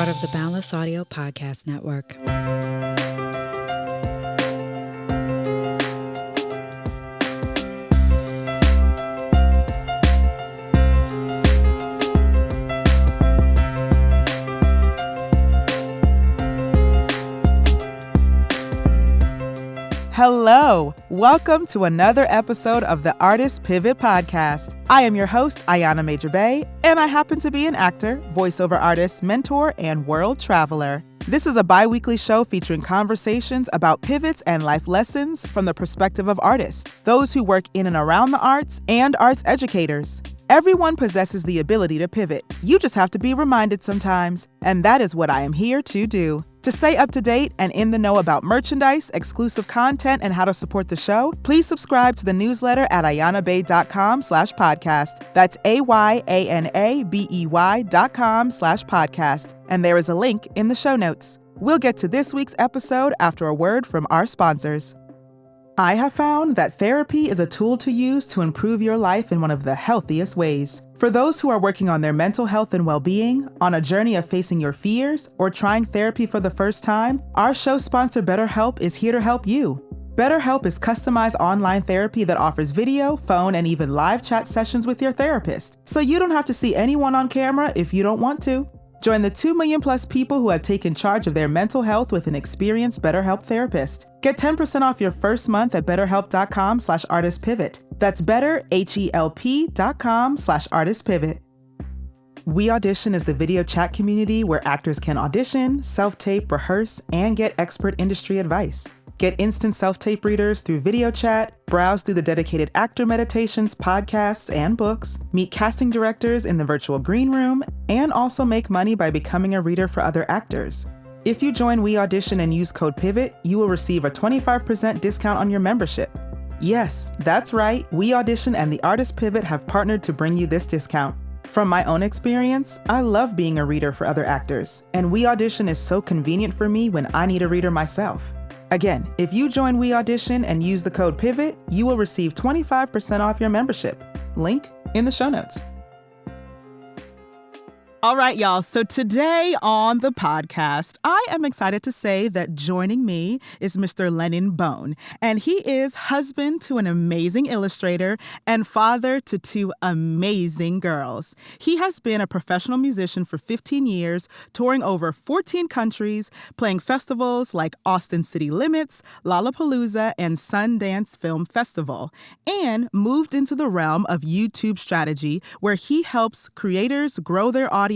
part of the Boundless Audio Podcast Network. Hello, welcome to another episode of the Artist Pivot Podcast. I am your host, Ayana Major Bey, and I happen to be an actor, voiceover artist, mentor, and world traveler. This is a bi-weekly show featuring conversations about pivots and life lessons from the perspective of artists, those who work in and around the arts, and arts educators. Everyone possesses the ability to pivot. You just have to be reminded sometimes, and that is what I am here to do. To stay up to date and in the know about merchandise, exclusive content, and how to support the show, please subscribe to the newsletter at ayanabey.com/podcast. That's AYANABEY.com/podcast. And there is a link in the show notes. We'll get to this week's episode after a word from our sponsors. I have found that therapy is a tool to use to improve your life in one of the healthiest ways. For those who are working on their mental health and well-being, on a journey of facing your fears, or trying therapy for the first time, our show sponsor BetterHelp is here to help you. BetterHelp is customized online therapy that offers video, phone, and even live chat sessions with your therapist, so you don't have to see anyone on camera if you don't want to. Join the 2 million plus people who have taken charge of their mental health with an experienced BetterHelp therapist. Get 10% off your first month at betterhelp.com/artistpivot. That's betterhelp.com/artistpivot. We Audition is the video chat community where actors can audition, self-tape, rehearse, and get expert industry advice. Get instant self-tape readers through video chat, browse through the dedicated actor meditations, podcasts, and books, meet casting directors in the virtual green room, and also make money by becoming a reader for other actors. If you join We Audition and use code PIVOT, you will receive a 25% discount on your membership. Yes, that's right. We Audition and the Artist Pivot have partnered to bring you this discount. From my own experience, I love being a reader for other actors, and We Audition is so convenient for me when I need a reader myself. Again, if you join We Audition and use the code PIVOT, you will receive 25% off your membership. Link in the show notes. All right, y'all. So today on the podcast, I am excited to say that joining me is Mr. Lennon Bone, and he is husband to an amazing illustrator and father to 2 amazing girls. He has been a professional musician for 15 years, touring over 14 countries, playing festivals like Austin City Limits, Lollapalooza, and Sundance Film Festival, and moved into the realm of YouTube strategy, where he helps creators grow their audiences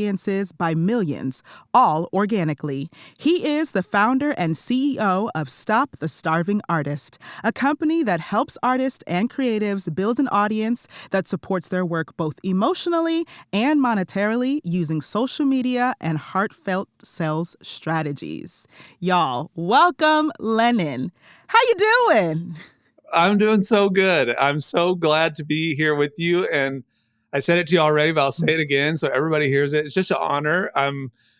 by millions, all organically. He is the founder and CEO of Stop the Starving Artist, a company that helps artists and creatives build an audience that supports their work both emotionally and monetarily using social media and heartfelt sales strategies. Y'all, welcome, Lennon. How you doing? I'm doing so good. I'm so glad to be here with you. And I said it to you already, but I'll say it again so everybody hears it. It's just an honor.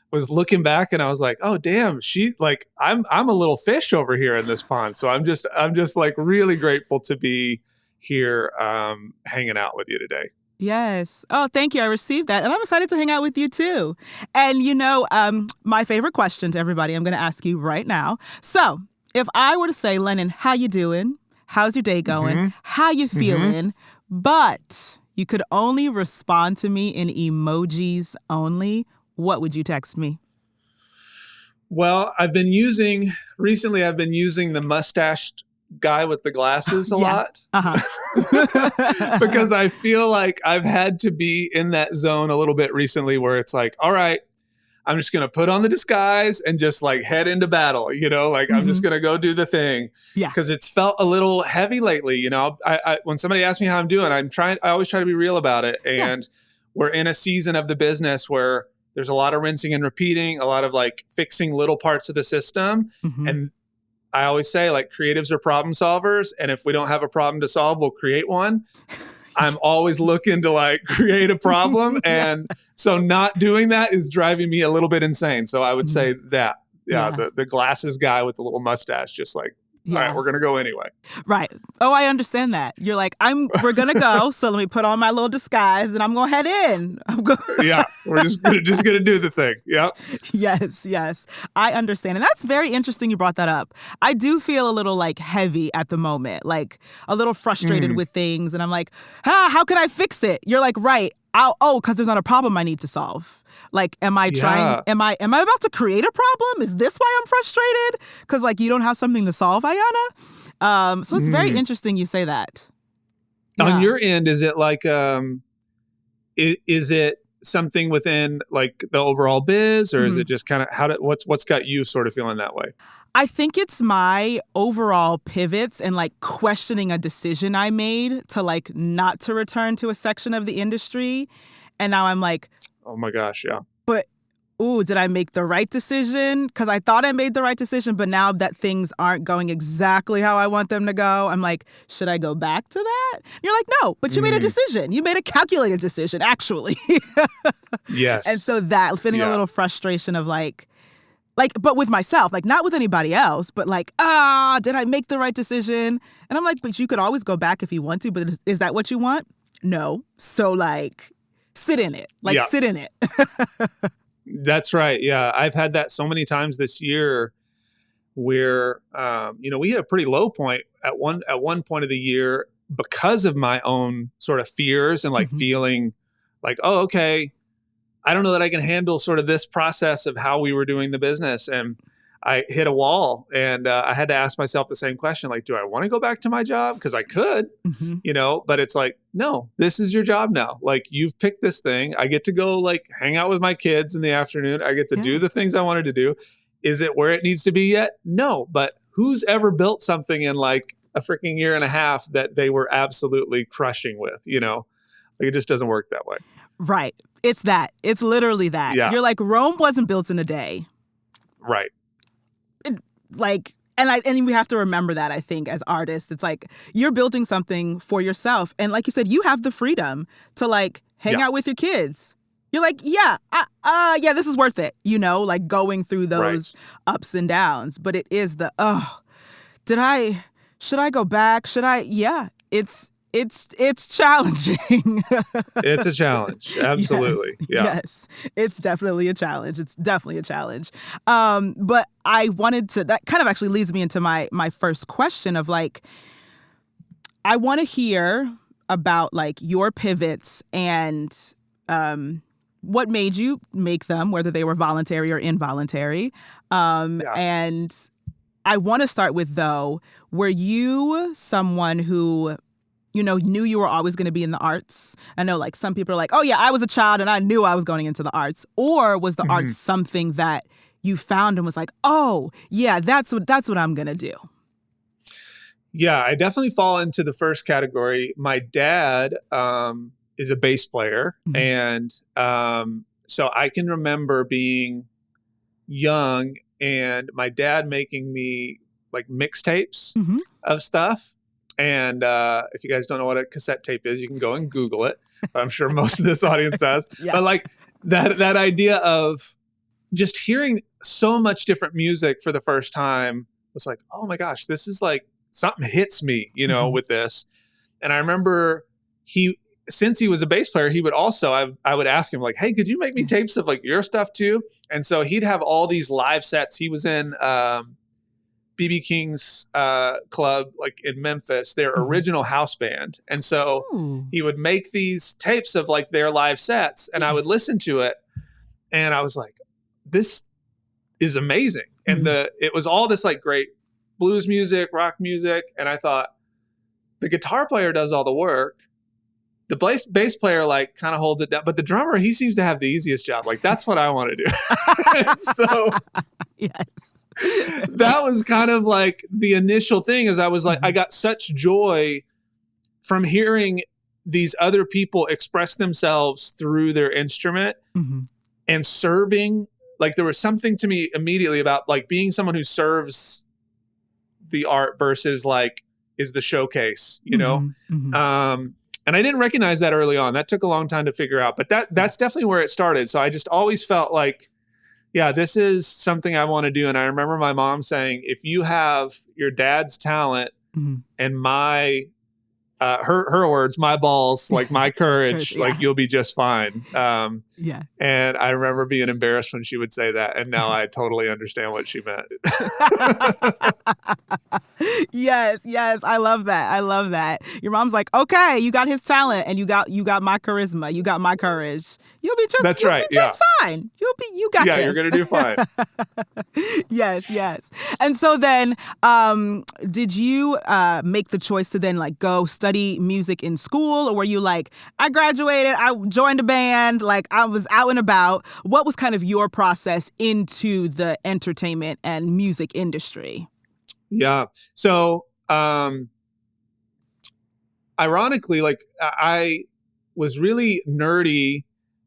Was looking back and I was like, oh damn, I'm a little fish over here in this pond. So I'm just like really grateful to be here hanging out with you today. Yes. Oh, thank you. I received that. And I'm excited to hang out with you too. And my favorite question to everybody, I'm going to ask you right now. So if I were to say, Lennon, how you doing? How's your day going? Mm-hmm. How you feeling? But you could only respond to me in emojis only, what would you text me? Well, I've been using the mustached guy with the glasses a lot. Uh-huh. Because I feel like I've had to be in that zone a little bit recently where it's like, all right, I'm just going to put on the disguise and just like head into battle, Mm-hmm. I'm just going to go do the thing. Yeah. Because it's felt a little heavy lately. I when somebody asks me how I'm doing, I always try to be real about it. And we're in a season of the business where there's a lot of rinsing and repeating, a lot of like fixing little parts of the system. Mm-hmm. And I always say like creatives are problem solvers. And if we don't have a problem to solve, we'll create one. I'm always looking to like create a problem. And so not doing that is driving me a little bit insane. So I would say that, the glasses guy with the little mustache just like All right, we're going to go anyway. Right. Oh, I understand that. You're like, we're going to go. So let me put on my little disguise and I'm going to head in. Yeah. We're just going to do the thing. Yep. Yes. I understand. And that's very interesting you brought that up. I do feel a little like heavy at the moment, like a little frustrated with things. And I'm like, how can I fix it? You're like, right. Because there's not a problem I need to solve. Like, am I about to create a problem? Is this why I'm frustrated? Because like you don't have something to solve, Ayana. So it's very interesting you say that. Yeah. On your end, is it like, is it something within like the overall biz, or is it just kind of what's got you sort of feeling that way? I think it's my overall pivots and like questioning a decision I made to like not to return to a section of the industry. And now I'm like, oh my gosh, yeah. But, did I make the right decision? Because I thought I made the right decision, but now that things aren't going exactly how I want them to go, I'm like, should I go back to that? And you're like, no, but you made a decision. You made a calculated decision, actually. Yes. And so that, feeling a little frustration of like, but with myself, like not with anybody else, but like, did I make the right decision? And I'm like, but you could always go back if you want to, but is that what you want? No. So like, sit in it. Sit in it. That's right. Yeah. I've had that so many times this year where, we hit a pretty low point at one point of the year because of my own sort of fears and like feeling like, oh, okay, I don't know that I can handle sort of this process of how we were doing the business. And I hit a wall and I had to ask myself the same question. Like, do I want to go back to my job? Because I could, but it's like, no, this is your job now. Like you've picked this thing. I get to go like hang out with my kids in the afternoon. I get to do the things I wanted to do. Is it where it needs to be yet? No, but who's ever built something in like a freaking year and a half that they were absolutely crushing with, like it just doesn't work that way. Right. It's that. It's literally that. Yeah. You're like, Rome wasn't built in a day. Right. And we have to remember that, I think, as artists. It's like you're building something for yourself. And like you said, you have the freedom to like hang out with your kids. You're like, this is worth it, like going through those ups and downs. But it is should I go back? It's challenging. It's a challenge. Absolutely. Yes. It's definitely a challenge. But I wanted to, that kind of actually leads me into my first question of like, I want to hear about like your pivots and what made you make them, whether they were voluntary or involuntary. And I want to start with, though, were you someone who knew you were always going to be in the arts? I know like some people are like, oh yeah, I was a child and I knew I was going into the arts. Or was the arts something that you found and was like, oh yeah, that's what I'm going to do? Yeah, I definitely fall into the first category. My dad is a bass player. And so I can remember being young and my dad making me like mixtapes of stuff. And if you guys don't know what a cassette tape is, you can go and Google it. I'm sure most of this audience does. But like that idea of just hearing so much different music for the first time was like, oh my gosh, this is like something hits me, with this. And I remember since he was a bass player, he would also, I would ask him like, hey, could you make me tapes of like your stuff too? And so he'd have all these live sets. He was in BB King's club like in Memphis, their original house band. And so he would make these tapes of like their live sets and I would listen to it and I was like, this is amazing. And it was all this like great blues music, rock music. And I thought the guitar player does all the work. The bass player like kind of holds it down, but the drummer, he seems to have the easiest job. Like that's what I want to do. So that was kind of like the initial thing is I was like, I got such joy from hearing these other people express themselves through their instrument and serving. Like there was something to me immediately about like being someone who serves the art versus like is the showcase, and I didn't recognize that early on. That took a long time to figure out, but that's definitely where it started. So I just always felt like yeah, this is something I want to do. And I remember my mom saying, if you have your dad's talent Mhm. and my, her words, my balls, like my courage, Yeah. like you'll be just fine. Yeah. And I remember being embarrassed when she would say that. And now I totally understand what she meant. Yes, I love that. I love that. Your mom's like, okay, you got his talent, and you got my charisma, you got my courage. That's You'll right. be just fine. You got Yeah, this. you're going to do fine. Yes. And so then, did you make the choice to then like go study music in school, or were you like, I graduated, I joined a band, like I was out and about? What was kind of your process into the entertainment and music industry? Yeah. So, ironically, like I was really nerdy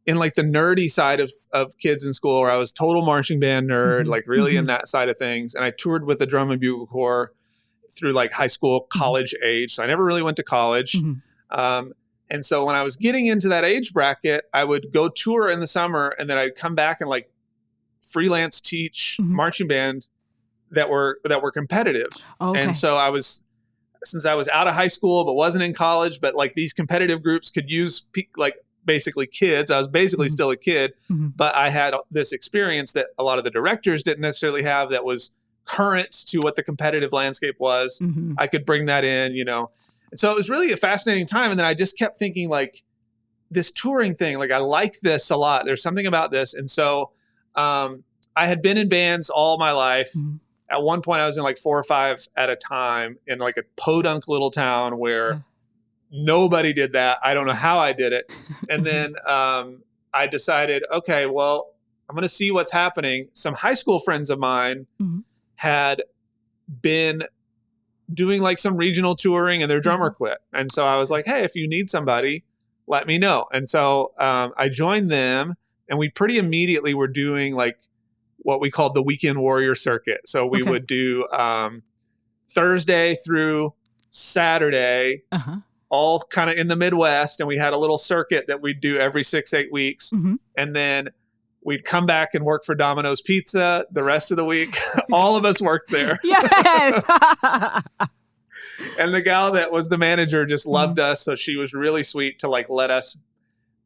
in like the nerdy side of kids in school, where I was total marching band nerd, like really in that side of things. And I toured with the drum and bugle corps through like high school, college age. So I never really went to college. And so when I was getting into that age bracket, I would go tour in the summer, and then I'd come back and like freelance teach marching band that were competitive. Okay. And so since I was out of high school but wasn't in college, but like these competitive groups could use like basically kids. I was basically still a kid, but I had this experience that a lot of the directors didn't necessarily have, that was current to what the competitive landscape was. I could bring that in, And so it was really a fascinating time. And then I just kept thinking, like, this touring thing, like I like this a lot. There's something about this. And so I had been in bands all my life. At one point I was in like 4 or 5 at a time in like a podunk little town where nobody did that. I don't know how I did it. And then I decided, okay, well, I'm going to see what's happening. Some high school friends of mine had been doing like some regional touring, and their drummer quit. And so I was like, hey, if you need somebody, let me know. And so I joined them, and we pretty immediately were doing like what we called the weekend warrior circuit. So we would do Thursday through Saturday, all kind of in the Midwest. And we had a little circuit that we'd do every 6-8 weeks. And then we'd come back and work for Domino's Pizza the rest of the week. All of us worked there. Yes. And the gal that was the manager just loved us. So she was really sweet to like let us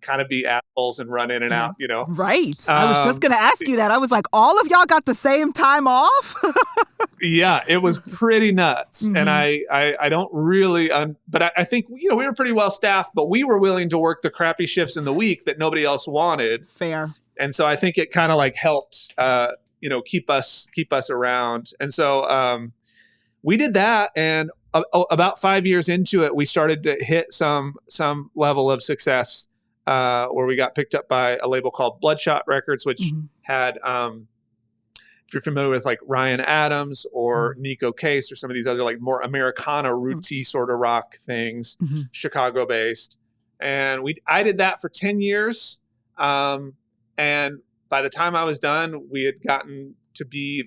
kind of be assholes and run in and out, Right. I was just going to ask you that. I was like, all of y'all got the same time off? Yeah, it was pretty nuts. And I don't really, but I think, we were pretty well staffed, but we were willing to work the crappy shifts in the week that nobody else wanted. Fair. And so I think it kind of like helped, keep us around. And so we did that. And about 5 years into it, we started to hit some level of success, where we got picked up by a label called Bloodshot Records, which had, if you're familiar with like Ryan Adams or Nico Case or some of these other like more Americana rootsy sort of rock things, Chicago based. And I did that for 10 years. And by the time I was done, we had gotten to be,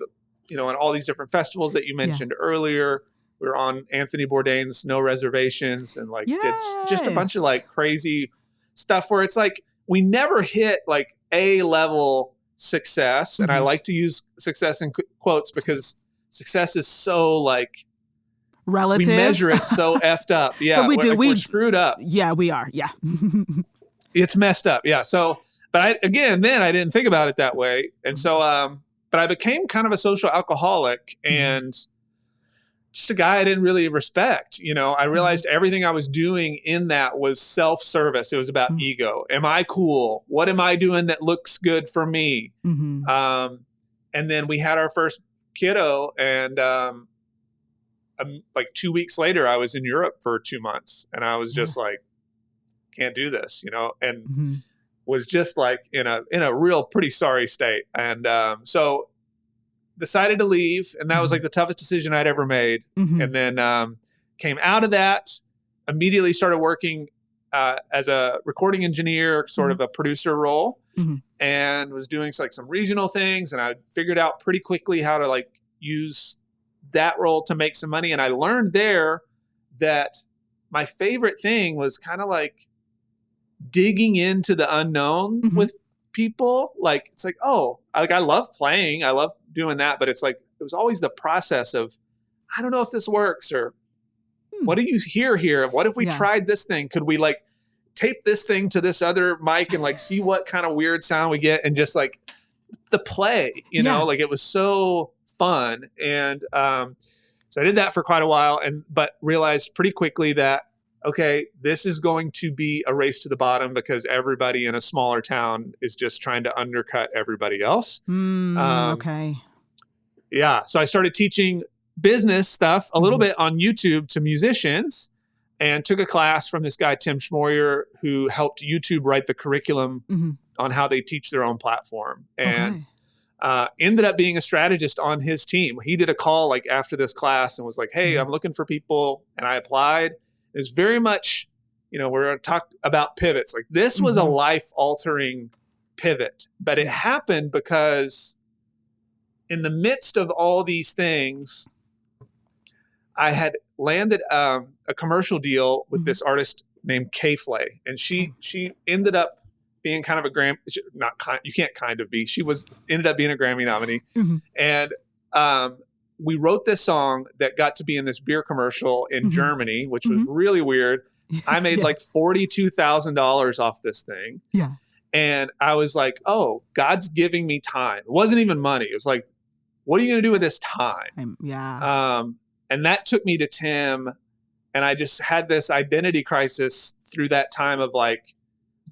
in all these different festivals that you mentioned earlier. We were on Anthony Bourdain's No Reservations, and like did just a bunch of like crazy stuff where it's like we never hit like A-level success. And I like to use success in quotes because success is so like relative. We measure it so effed up. Yeah, so we're screwed up. Yeah, we are. Yeah. It's messed up. Yeah. So, but then I didn't think about it that way. And so, but I became kind of a social alcoholic and just a guy I didn't really respect. I realized everything I was doing in that was self-service. It was about ego. Am I cool? What am I doing that looks good for me? And then we had our first kiddo, and like 2 weeks later, I was in Europe for 2 months, and I was just like, can't do this, and was just like in a real pretty sorry state. And so decided to leave, and that was like the toughest decision I'd ever made. And then came out of that, immediately started working as a recording engineer, sort of a producer role, and was doing like some regional things. And I figured out pretty quickly how to like use that role to make some money. And I learned there that my favorite thing was kind of like digging into the unknown with people. Like, it's like, oh, I love playing. I love doing that. But it's like, it was always the process of, I don't know if this works, or what do you hear here? What if we tried this thing? Could we like tape this thing to this other mic and like see what kind of weird sound we get? And just like the play, you know, like it was so fun. And so I did that for quite a while, but realized pretty quickly that, okay, this is going to be a race to the bottom because everybody in a smaller town is just trying to undercut everybody else. Okay. Yeah. So I started teaching business stuff a little bit on YouTube to musicians, and took a class from this guy, Tim Schmoyer, who helped YouTube write the curriculum on how they teach their own platform. And ended up being a strategist on his team. He did a call like after this class and was like, hey, I'm looking for people. And I applied. It was very much, you know, we're going to talk about pivots. Like this was a life-altering pivot, but it happened because in the midst of all these things, I had landed a commercial deal with this artist named K-Flay, and she ended up being kind of a you can't kind of be. She ended up being a Grammy nominee, and we wrote this song that got to be in this beer commercial in Germany, which was really weird. I made like $42,000 off this thing. Yeah. And I was like, oh, God's giving me time. It wasn't even money. It was like, what are you going to do with this time? And that took me to Tim. And I just had this identity crisis through that time of like,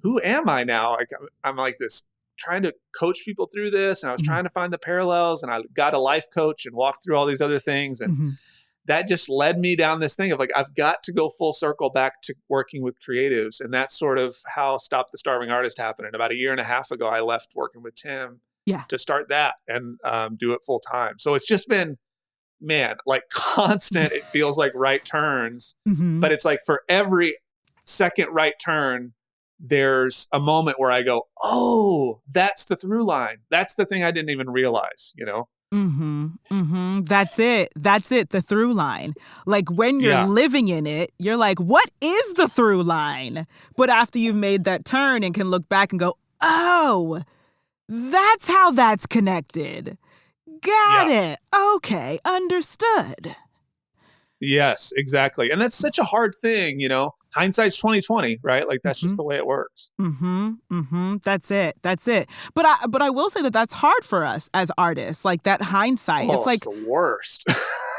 who am I now? Like, I'm like this, trying to coach people through this. And I was trying to find the parallels, and I got a life coach and walked through all these other things. And that just led me down this thing of like, I've got to go full circle back to working with creatives. And that's sort of how Stop the Starving Artist happened. And about a year and a half ago, I left working with Tim to start that and do it full time. So it's just been, man, like constant, it feels like right turns, but it's like for every second right turn, there's a moment where I go, oh, that's the through line. That's the thing I didn't even realize, you know? That's it. That's it. The through line. Like when you're living in it, you're like, what is the through line? But after you've made that turn and can look back and go, oh, that's how that's connected. Got it. Okay. Understood. Yes, exactly. And that's such a hard thing, you know? Hindsight's 2020, right? Like that's just the way it works. That's it. That's it. But I will say that that's hard for us as artists. Like that hindsight. Oh, it's like the worst.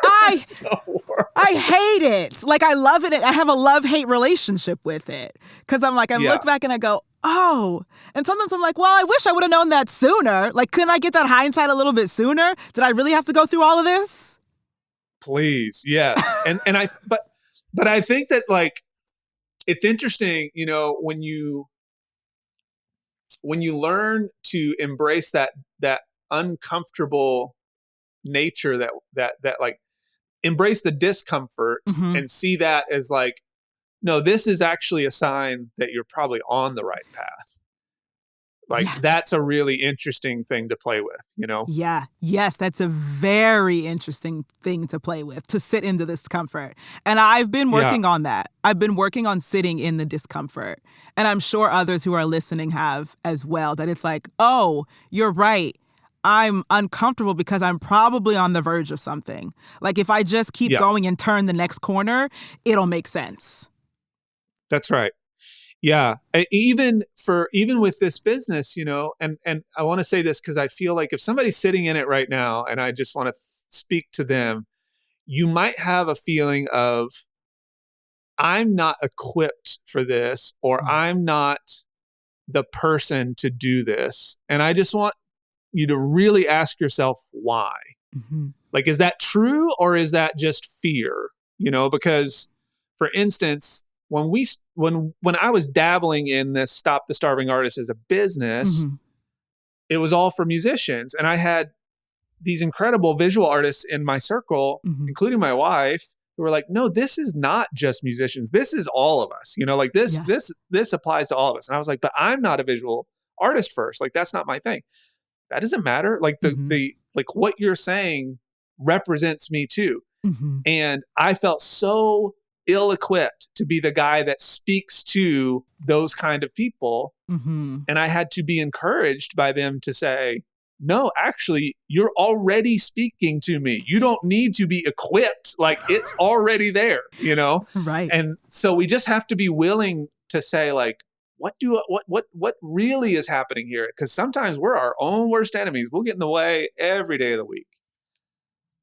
I hate it. Like I love it. I have a love-hate relationship with it. Because I'm like, I look back and I go, oh. And sometimes I'm like, well, I wish I would have known that sooner. Like, couldn't I get that hindsight a little bit sooner? Did I really have to go through all of this? Please. Yes. But I think that like, it's interesting, you know, when you learn to embrace that uncomfortable nature, that like embrace the discomfort and see that as like, no, this is actually a sign that you're probably on the right path. Like that's a really interesting thing to play with, you know? Yeah. Yes, that's a very interesting thing to play with, to sit into this discomfort. And I've been working on that. I've been working on sitting in the discomfort. And I'm sure others who are listening have as well, that it's like, oh, you're right. I'm uncomfortable because I'm probably on the verge of something. Like if I just keep going and turn the next corner, it'll make sense. That's right. Yeah. Even with this business, you know, and I want to say this because I feel like if somebody's sitting in it right now and I just want to speak to them, you might have a feeling of, I'm not equipped for this, or I'm not the person to do this. And I just want you to really ask yourself why. Like, is that true, or is that just fear? You know, because for instance, when I was dabbling in this Stop the Starving Artist as a business, it was all for musicians. And I had these incredible visual artists in my circle, including my wife, who were like, no, this is not just musicians. This is all of us. You know, like this applies to all of us. And I was like, but I'm not a visual artist first. Like, that's not my thing. That doesn't matter. Like like what you're saying represents me too. And I felt so ill-equipped to be the guy that speaks to those kind of people. Mm-hmm. And I had to be encouraged by them to say, no, actually, you're already speaking to me. You don't need to be equipped. Like, it's already there, Right. And so we just have to be willing to say, like, what really is happening here? Because sometimes we're our own worst enemies. We'll get in the way every day of the week.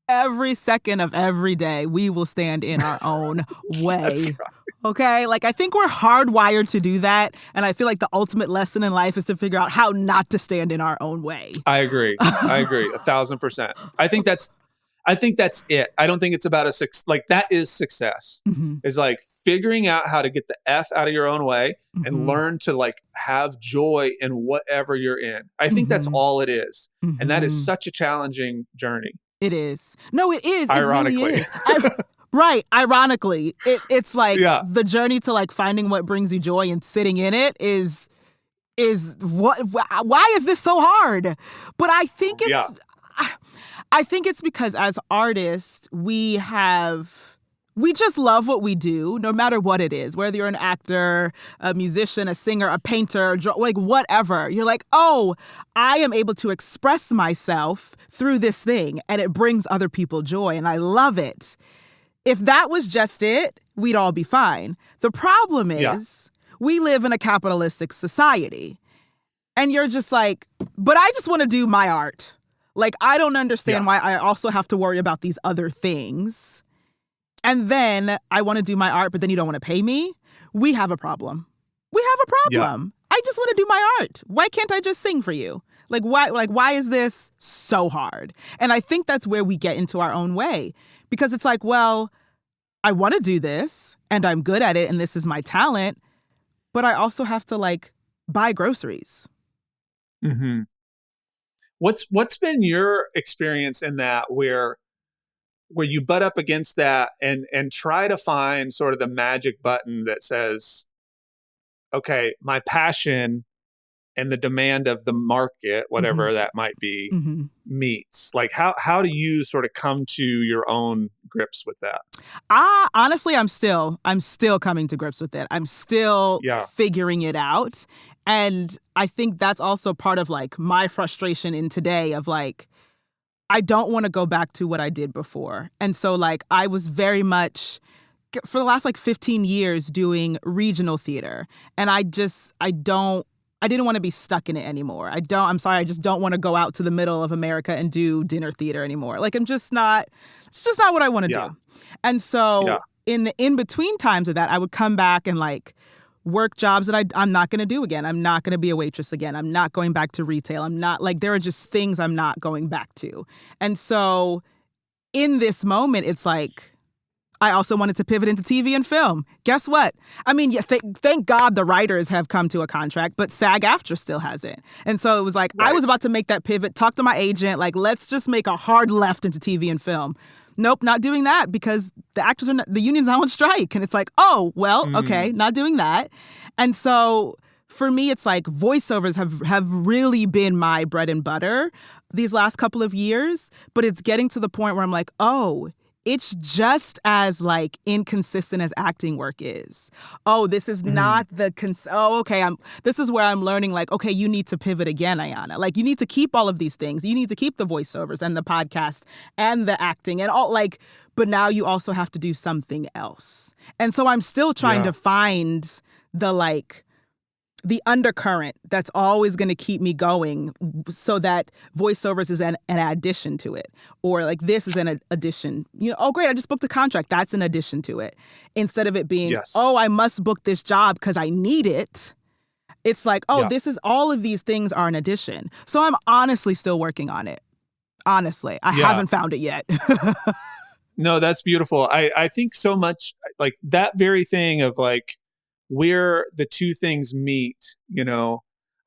Every second of every day, we will stand in our own way. That's right. Okay? Like, I think we're hardwired to do that. And I feel like the ultimate lesson in life is to figure out how not to stand in our own way. I agree. 1,000%. I think that's it. I don't think it's about that is success. Mm-hmm. Is like figuring out how to get the F out of your own way and learn to like have joy in whatever you're in. I think that's all it is. And that is such a challenging journey. It is. No, it is. Ironically. It really is. Right. Ironically, it's like the journey to like finding what brings you joy and sitting in it is why is this so hard? But I think it's because as artists, we just love what we do, no matter what it is, whether you're an actor, a musician, a singer, a painter, like whatever. You're like, oh, I am able to express myself through this thing and it brings other people joy and I love it. If that was just it, we'd all be fine. The problem is we live in a capitalistic society and you're just like, but I just want to do my art. Like, I don't understand why I also have to worry about these other things. And then I want to do my art, but then you don't want to pay me. We have a problem. Yeah. I just want to do my art. Why can't I just sing for you? Why is this so hard? And I think that's where we get into our own way because it's like, well, I want to do this and I'm good at it and this is my talent, but I also have to like buy groceries. Mm-hmm. What's been your experience in that where you butt up against that and try to find sort of the magic button that says, okay, my passion and the demand of the market, whatever that might be, meets? Like, how do you sort of come to your own grips with that? Honestly, I'm still coming to grips with it. I'm still figuring it out. And I think that's also part of like my frustration in today of like, I don't want to go back to what I did before. And so like I was very much for the last like 15 years doing regional theater. And I didn't want to be stuck in it anymore. I just don't want to go out to the middle of America and do dinner theater anymore. Like it's just not what I want to do. And so in the in-between times of that, I would come back and like work jobs that I'm not going to do again. I'm not going to be a waitress again. I'm not going back to retail. I'm not like, there are just things I'm not going back to. And so in this moment, it's like, I also wanted to pivot into TV and film. Guess what? I mean, thank God the writers have come to a contract, but SAG-AFTRA still hasn't. And so it was like, I was about to make that pivot, talk to my agent, like, let's just make a hard left into TV and film. Nope, not doing that because the union's now on strike. And it's like, oh, well, okay, not doing that. And so for me, it's like voiceovers have really been my bread and butter these last couple of years. But it's getting to the point where I'm like, oh, it's just as like inconsistent as acting work is. Oh, this is not this is where I'm learning like, okay, you need to pivot again, Ayana. Like you need to keep all of these things. You need to keep the voiceovers and the podcast and the acting and all like, but now you also have to do something else. And so I'm still trying to find the undercurrent that's always going to keep me going so that voiceovers is an addition to it. Or like this is an addition. Oh, great, I just booked a contract. That's an addition to it. Instead of it being, oh, I must book this job because I need it. It's like, this is all of these things are an addition. So I'm honestly still working on it. Honestly, I haven't found it yet. No, that's beautiful. I think so much like that very thing of like, where the two things meet,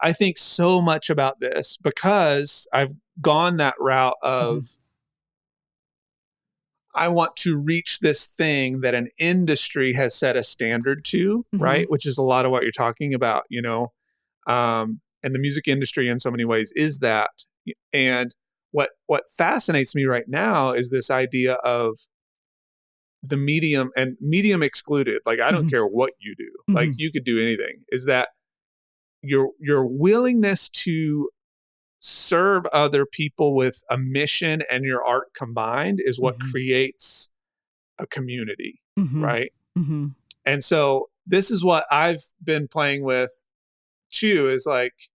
I think so much about this because I've gone that route of I want to reach this thing that an industry has set a standard to, right? Which is a lot of what you're talking about, and the music industry in so many ways is that. And what fascinates me right now is this idea of the medium and medium excluded, like I don't care what you do, like you could do anything, is that your willingness to serve other people with a mission and your art combined is what creates a community, right? And so this is what I've been playing with too, is like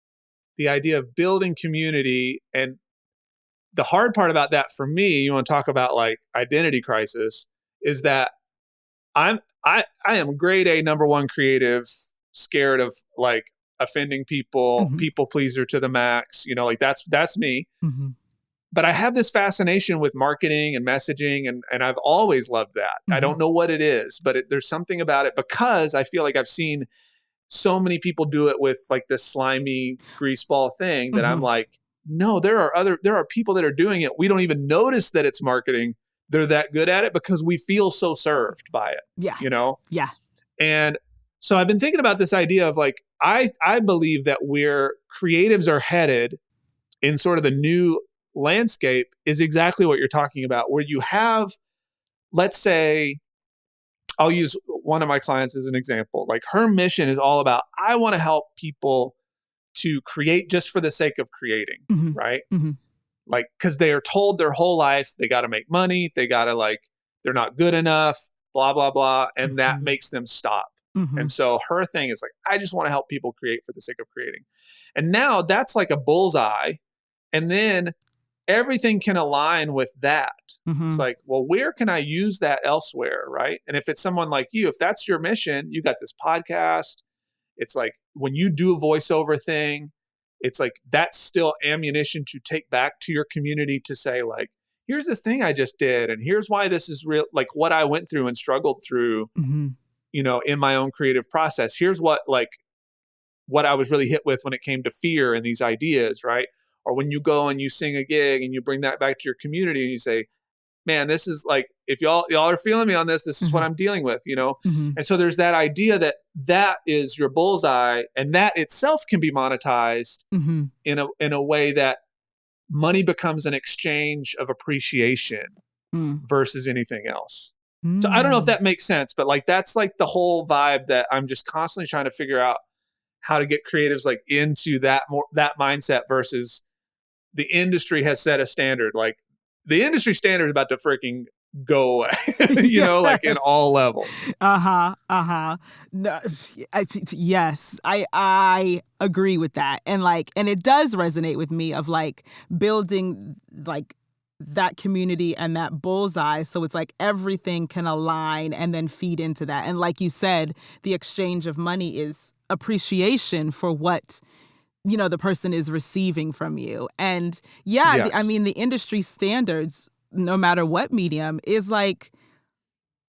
the idea of building community. And the hard part about that for me, you want to talk about like identity crisis, is that I am grade A #1 creative, scared of like offending people, people pleaser to the max, you know, like that's me. But I have this fascination with marketing and messaging, and I've always loved that. I don't know what it is, but there's something about it, because I feel like I've seen so many people do it with like this slimy greaseball thing that I'm like, no, there are people that are doing it. We don't even notice that it's marketing. They're that good at it because we feel so served by it. Yeah. You know? Yeah. And so I've been thinking about this idea of like, I believe that where creatives are headed in sort of the new landscape is exactly what you're talking about, where you have, let's say, I'll use one of my clients as an example. Like her mission is all about, I want to help people to create just for the sake of creating, right? Like, because they are told their whole life they got to make money, they got to like, they're not good enough, blah, blah, blah. And that makes them stop. And so her thing is like, I just want to help people create for the sake of creating. And now that's like a bullseye. And then everything can align with that. It's like, well, where can I use that elsewhere, right? And if it's someone like you, if that's your mission, you got this podcast. It's like when you do a voiceover thing, it's like that's still ammunition to take back to your community to say like, here's this thing I just did, and here's why this is real, like what I went through and struggled through, you know, in my own creative process. Here's what I was really hit with when it came to fear and these ideas, right? Or when you go and you sing a gig and you bring that back to your community and you say, man, this is like, if y'all are feeling me on this, this is what I'm dealing with, you know? And so there's that idea that is your bullseye, and that itself can be monetized in a way that money becomes an exchange of appreciation versus anything else. So I don't know if that makes sense, but like, that's like the whole vibe that I'm just constantly trying to figure out how to get creatives like into that mindset versus the industry has set a standard. Like the industry standard is about to freaking go away, you know, like in all levels. No, yes, I agree with that. And like, and it does resonate with me of like building like that community and that bullseye. So it's like everything can align and then feed into that. And like you said, the exchange of money is appreciation for what, you know, the person is receiving from you. And yeah, I mean, the industry standards, no matter what medium, is like,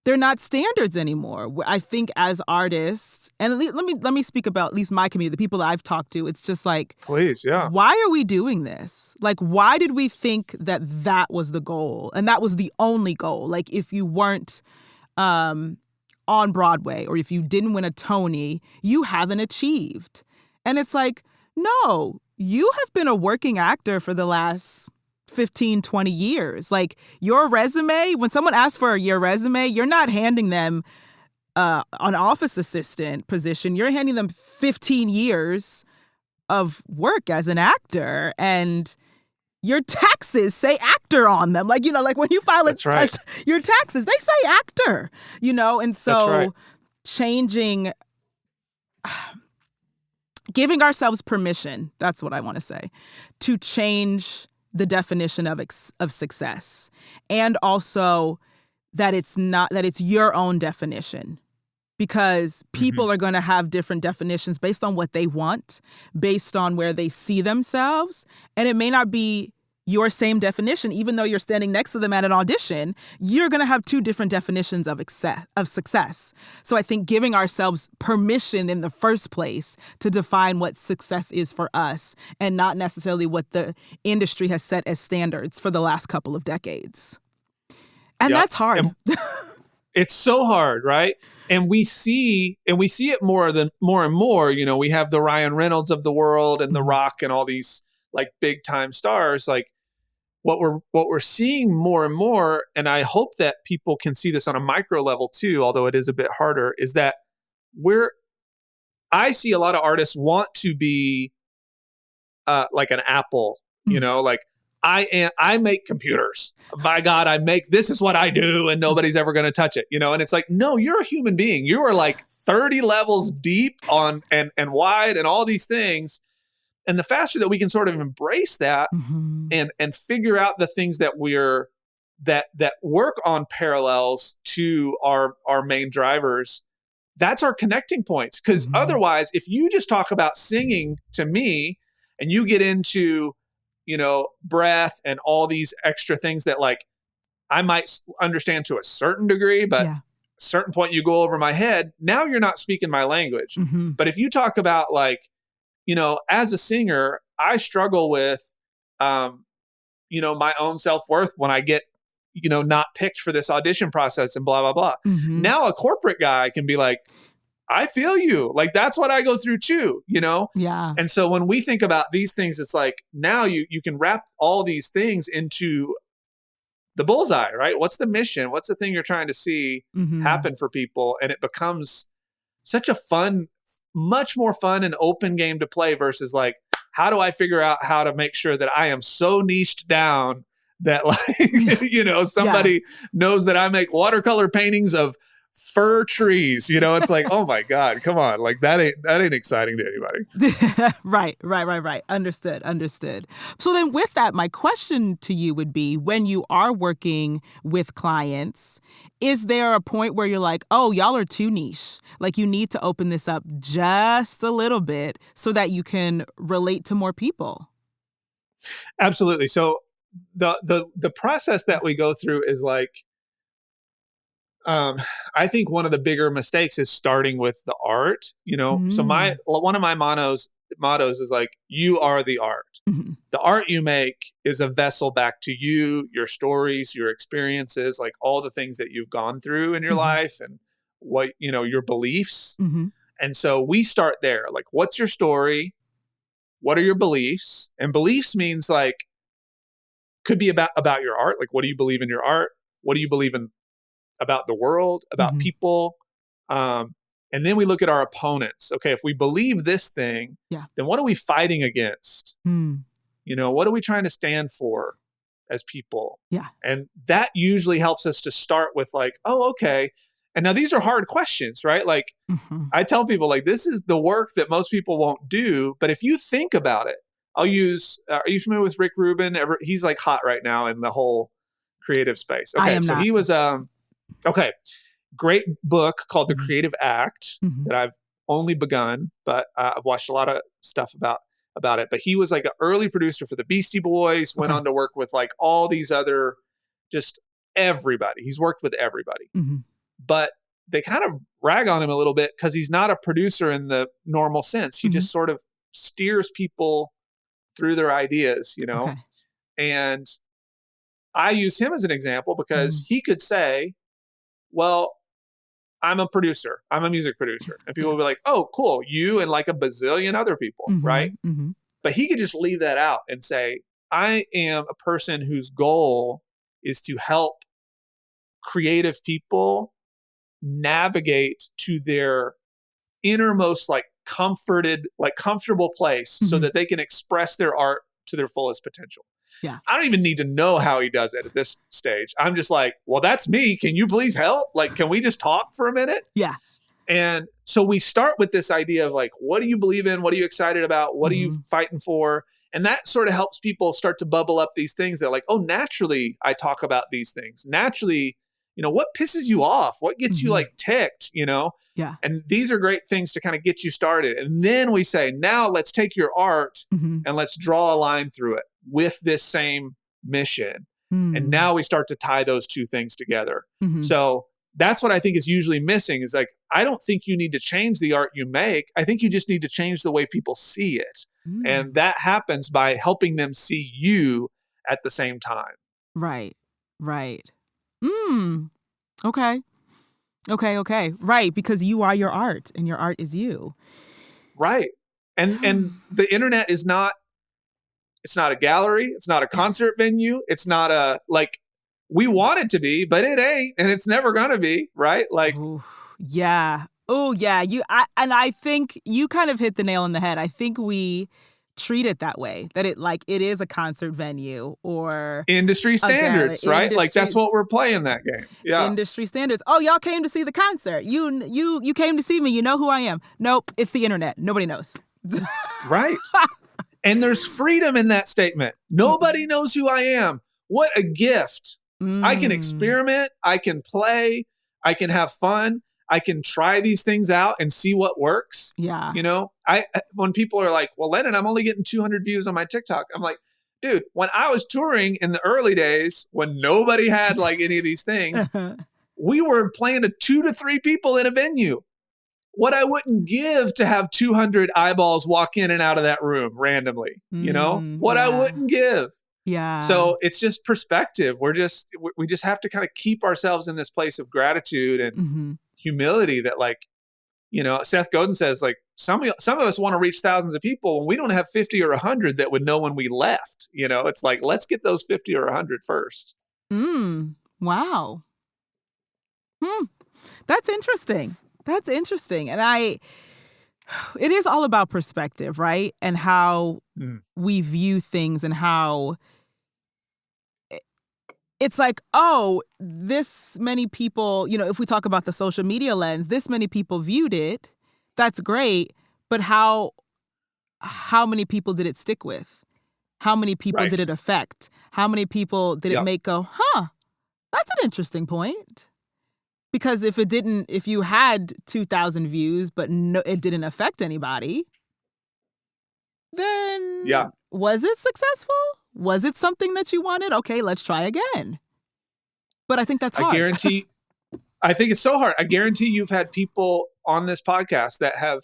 they're not standards anymore. I think as artists, and let me speak about at least my community, the people that I've talked to, it's just like, please, yeah. Why are we doing this? Like, why did we think that was the goal? And that was the only goal. Like, if you weren't on Broadway or if you didn't win a Tony, you haven't achieved. And it's like, no, you have been a working actor for the last 15, 20 years. Like your resume, when someone asks for your resume, you're not handing them an office assistant position. You're handing them 15 years of work as an actor, and your taxes say actor on them. Like, you know, like when you file your taxes, they say actor, you know? And so changing, giving ourselves permission, that's what I want to say, to change the definition of success, and also that it's your own definition, because people are going to have different definitions based on what they want, based on where they see themselves, and it may not be your same definition. Even though you're standing next to them at an audition, you're going to have two different definitions of success. So I think giving ourselves permission in the first place to define what success is for us, and not necessarily what the industry has set as standards for the last couple of decades. And that's hard. It's so hard, right? And we see it more and more. You know, we have the Ryan Reynolds of the world and The Rock and all these like big time stars. Like, what we're seeing more and more, and I hope that people can see this on a micro level too, although it is a bit harder, is that I see a lot of artists want to be like an Apple, like I make computers. My God, this is what I do, and nobody's ever going to touch it, and it's like, no, you're a human being. You are like 30 levels deep on and wide and all these things. And the faster that we can sort of embrace that and figure out the things that that work on parallels to our main drivers, that's our connecting points. Because otherwise, if you just talk about singing to me and you get into, breath and all these extra things that like I might understand to a certain degree, but a certain point you go over my head, now you're not speaking my language. But if you talk about like, as a singer, I struggle with, my own self-worth when I get, not picked for this audition process and blah, blah, blah. Now a corporate guy can be like, I feel you. Like, that's what I go through too, Yeah. And so when we think about these things, it's like, now you can wrap all these things into the bullseye, right? What's the mission? What's the thing you're trying to see happen for people? And it becomes such a much more fun and open game to play versus like, how do I figure out how to make sure that I am so niched down that like, somebody knows that I make watercolor paintings of fir trees, it's like, oh my God, come on. Like that ain't exciting to anybody. Right. Understood. So then with that, my question to you would be, when you are working with clients, is there a point where you're like, oh, y'all are too niche? Like you need to open this up just a little bit so that you can relate to more people? Absolutely. So the process that we go through is like, I think one of the bigger mistakes is starting with the art, So one of my mottos is like, you are the art. The art you make is a vessel back to you, your stories, your experiences, like all the things that you've gone through in your life and what, your beliefs. And so we start there. Like, what's your story? What are your beliefs? And beliefs means like, could be about your art. Like, what do you believe in your art? What do you believe in about the world, about people? And then we look at our opponents. Okay, if we believe this thing, then what are we fighting against? What are we trying to stand for as people? Yeah. And that usually helps us to start with like, oh, okay. And now these are hard questions, right? Like I tell people like, this is the work that most people won't do. But if you think about it, are you familiar with Rick Rubin? He's like hot right now in the whole creative space. Okay. I am so not. he was, okay. Great book called The Creative Act that I've only begun, but I've watched a lot of stuff about it. But he was like an early producer for the Beastie Boys, went on to work with like all these other, just everybody. He's worked with everybody. But they kind of rag on him a little bit because he's not a producer in the normal sense. He just sort of steers people through their ideas, Okay. And I use him as an example because he could say, well, I'm a producer. I'm a music producer. And people will be like, oh, cool. You and like a bazillion other people, right? But he could just leave that out and say, I am a person whose goal is to help creative people navigate to their innermost, like comfortable place so that they can express their art to their fullest potential. Yeah. I don't even need to know how he does it at this stage. I'm just like, well, that's me. Can you please help? Like, can we just talk for a minute? Yeah. And so we start with this idea of like, what do you believe in? What are you excited about? What are you fighting for? And that sort of helps people start to bubble up these things that like, oh, naturally I talk about these things. Naturally, what pisses you off? What gets you like ticked, Yeah. And these are great things to kind of get you started. And then we say, now let's take your art and let's draw a line through it with this same mission. And now we start to tie those two things together. So that's what I think is usually missing is like, I don't think you need to change the art you make. I think you just need to change the way people see it. And that happens by helping them see you at the same time. Right. Okay. Right. Because you are your art and your art is you. Right. And the internet is not It's not a gallery. It's not a concert venue. It's not a, like, we want it to be, but it ain't, and it's never going to be, right? Like, Ooh, yeah. Oh, yeah. I think you kind of hit the nail on the head. I think we treat it that way, that it is a concert venue or industry standards, right? Like, that's what we're playing that game. Yeah. Industry standards. Oh, y'all came to see the concert. You came to see me. You know who I am. Nope. It's the internet. Nobody knows. Right. And there's freedom in that statement. Nobody knows who I am. What a gift. I can experiment. I can play. I can have fun. I can try these things out and see what works. Yeah. You know, when people are like, well, Lennon, I'm only getting 200 views on my TikTok. I'm like, dude, when I was touring in the early days, when nobody had like any of these things, we were playing to 2 to 3 people in a venue. What I wouldn't give to have 200 eyeballs walk in and out of that room randomly, you know, what I wouldn't give. Yeah. So it's just perspective. We just have to kind of keep ourselves in this place of gratitude and humility that, like, you know, Seth Godin says, like, some of us want to reach thousands of people and we don't have 50 or 100 that would know when we left. You know, it's like, let's get those 50 or 100 first. Wow. That's interesting. That's interesting. And it is all about perspective, right? And how we view things and how it's like, oh, this many people, you know, if we talk about the social media lens, this many people viewed it. That's great. But how many people did it stick with? How many people did it affect? How many people did it make go, that's an interesting point? Because if you had 2,000 views, but it didn't affect anybody, then was it successful? Was it something that you wanted? Okay, let's try again. But I think that's hard. I think it's so hard. I guarantee you've had people on this podcast that have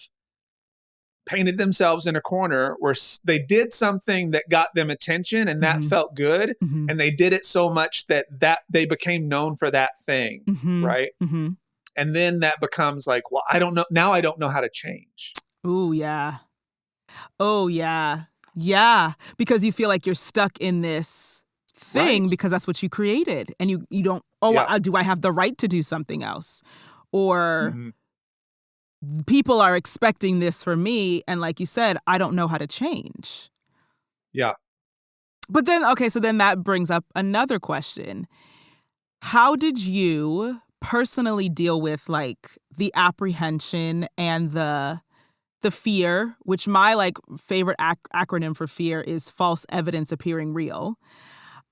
painted themselves in a corner where they did something that got them attention and that felt good. And they did it so much that they became known for that thing. Right. And then that becomes like, well, I don't know. Now I don't know how to change. Ooh, yeah. Oh, yeah. Yeah. Because you feel like you're stuck in this thing because that's what you created. And you don't, do I have the right to do something else? Or people are expecting this from me. And like you said, I don't know how to change. Yeah. But then, so then that brings up another question. How did you personally deal with like the apprehension and the fear, which my like favorite acronym for fear is false evidence appearing real?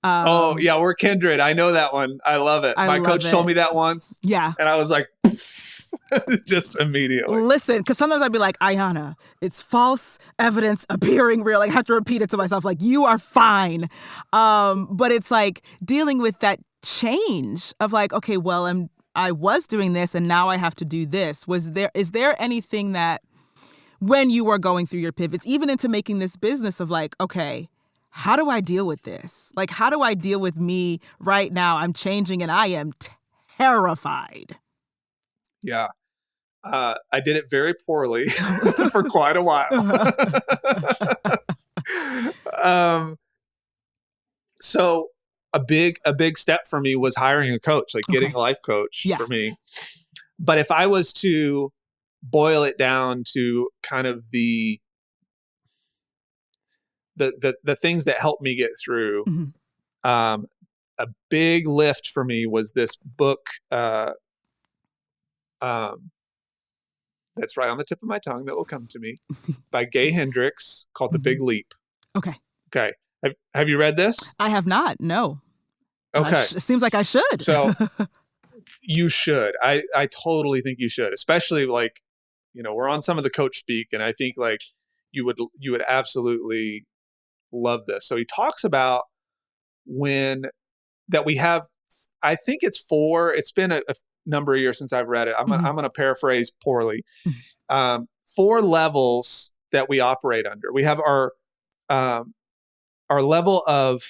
We're kindred. I know that one. I love it. My coach told me that once. Yeah. And I was like, just immediately. Listen, because sometimes I'd be like, Ayana, it's false evidence appearing real. Like, I have to repeat it to myself, like, you are fine. But it's like dealing with that change of like, okay, well, I was doing this and now I have to do this. Is there anything that when you were going through your pivots, even into making this business of like, okay, how do I deal with this? Like, how do I deal with me right now? I'm changing and I am terrified. Yeah. I did it very poorly for quite a while. So a big step for me was hiring a coach, like getting a life coach for me. But if I was to boil it down to kind of the things that helped me get through, a big lift for me was this book that's right on the tip of my tongue that will come to me by Gay Hendricks called The Big Leap. Okay. Have you read this? I have not. No. Okay. It seems like I should. So you should. I totally think you should, especially like, you know, we're on some of the coach speak and I think like you would absolutely love this. So he talks about that we have, I think it's been a number of years since I've read it. I'm going to paraphrase poorly. 4 levels that we operate under. We have our level of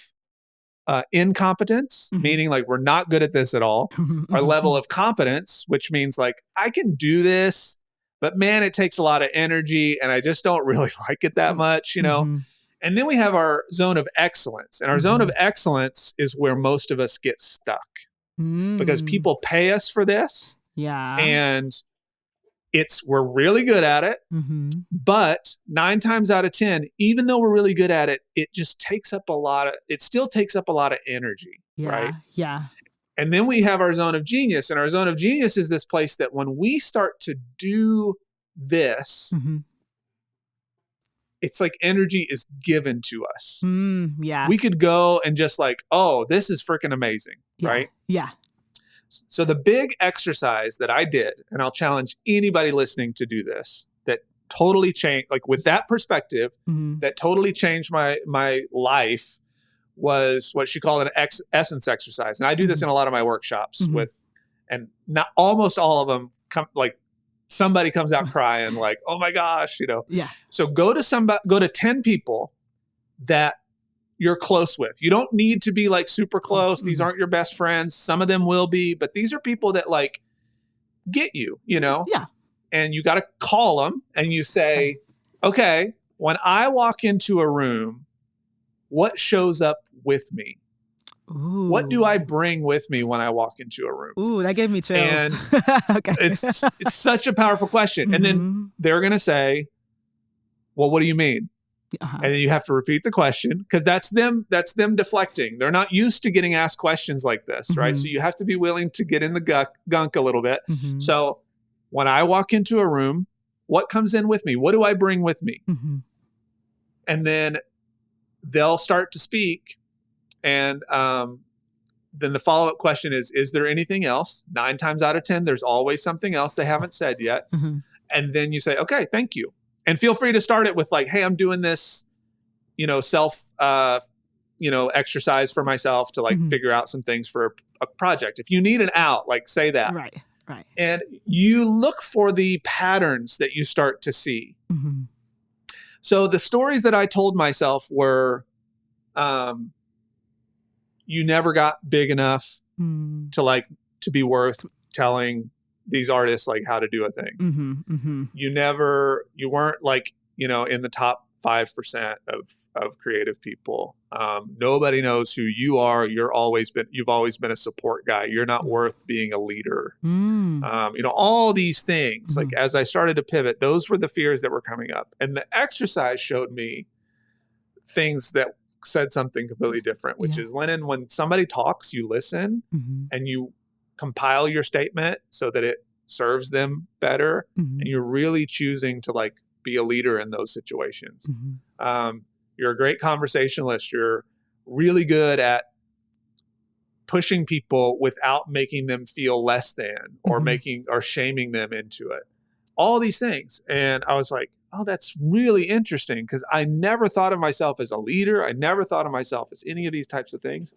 incompetence, meaning like we're not good at this at all. Our level of competence, which means like I can do this, but man, it takes a lot of energy and I just don't really like it that much, you know? And then we have our zone of excellence. And our zone of excellence is where most of us get stuck because people pay us for this. Yeah. And we're really good at it. But 9 times out of 10, even though we're really good at it, it still takes up a lot of energy. Yeah. Right. Yeah. And then we have our zone of genius. And our zone of genius is this place that when we start to do this, it's like energy is given to us. Yeah. We could go and just like, oh, this is freaking amazing. Yeah. Right. Yeah. So the big exercise that I did, and I'll challenge anybody listening to do this, that totally changed, like with that perspective, that totally changed my life, was what she called an essence exercise. And I do this in a lot of my workshops and not almost all of them somebody comes out crying like, oh my gosh, Yeah. So go to 10 people that you're close with. You don't need to be like super close. These aren't your best friends. Some of them will be, but these are people that like get you, Yeah. and you got to call them and you say, okay, when I walk into a room, what shows up with me? Ooh. What do I bring with me when I walk into a room? Ooh, that gave me chills. And okay. it's such a powerful question. And then they're going to say, well, what do you mean? And then you have to repeat the question because that's them deflecting. They're not used to getting asked questions like this, right? So you have to be willing to get in the gunk a little bit. So when I walk into a room, what comes in with me? What do I bring with me? And then they'll start to speak. And then the follow-up question is there anything else? 9 times out of 10, there's always something else they haven't said yet. And then you say, okay, thank you. And feel free to start it with like, hey, I'm doing this, self, exercise for myself to like figure out some things for a project. If you need an out, like say that. Right. And you look for the patterns that you start to see. So the stories that I told myself were, you never got big enough to be worth telling these artists like how to do a thing. You weren't like, in the top 5% of creative people. Nobody knows who you are. You've always been a support guy. You're not worth being a leader. All these things, like as I started to pivot, those were the fears that were coming up. And the exercise showed me things that said something completely different, which is, Lennon, when somebody talks, you listen and you compile your statement so that it serves them better. And you're really choosing to like be a leader in those situations. You're a great conversationalist. You're really good at pushing people without making them feel less than or shaming them into it. All these things. And I was like, oh, that's really interesting because I never thought of myself as a leader. I never thought of myself as any of these types of things.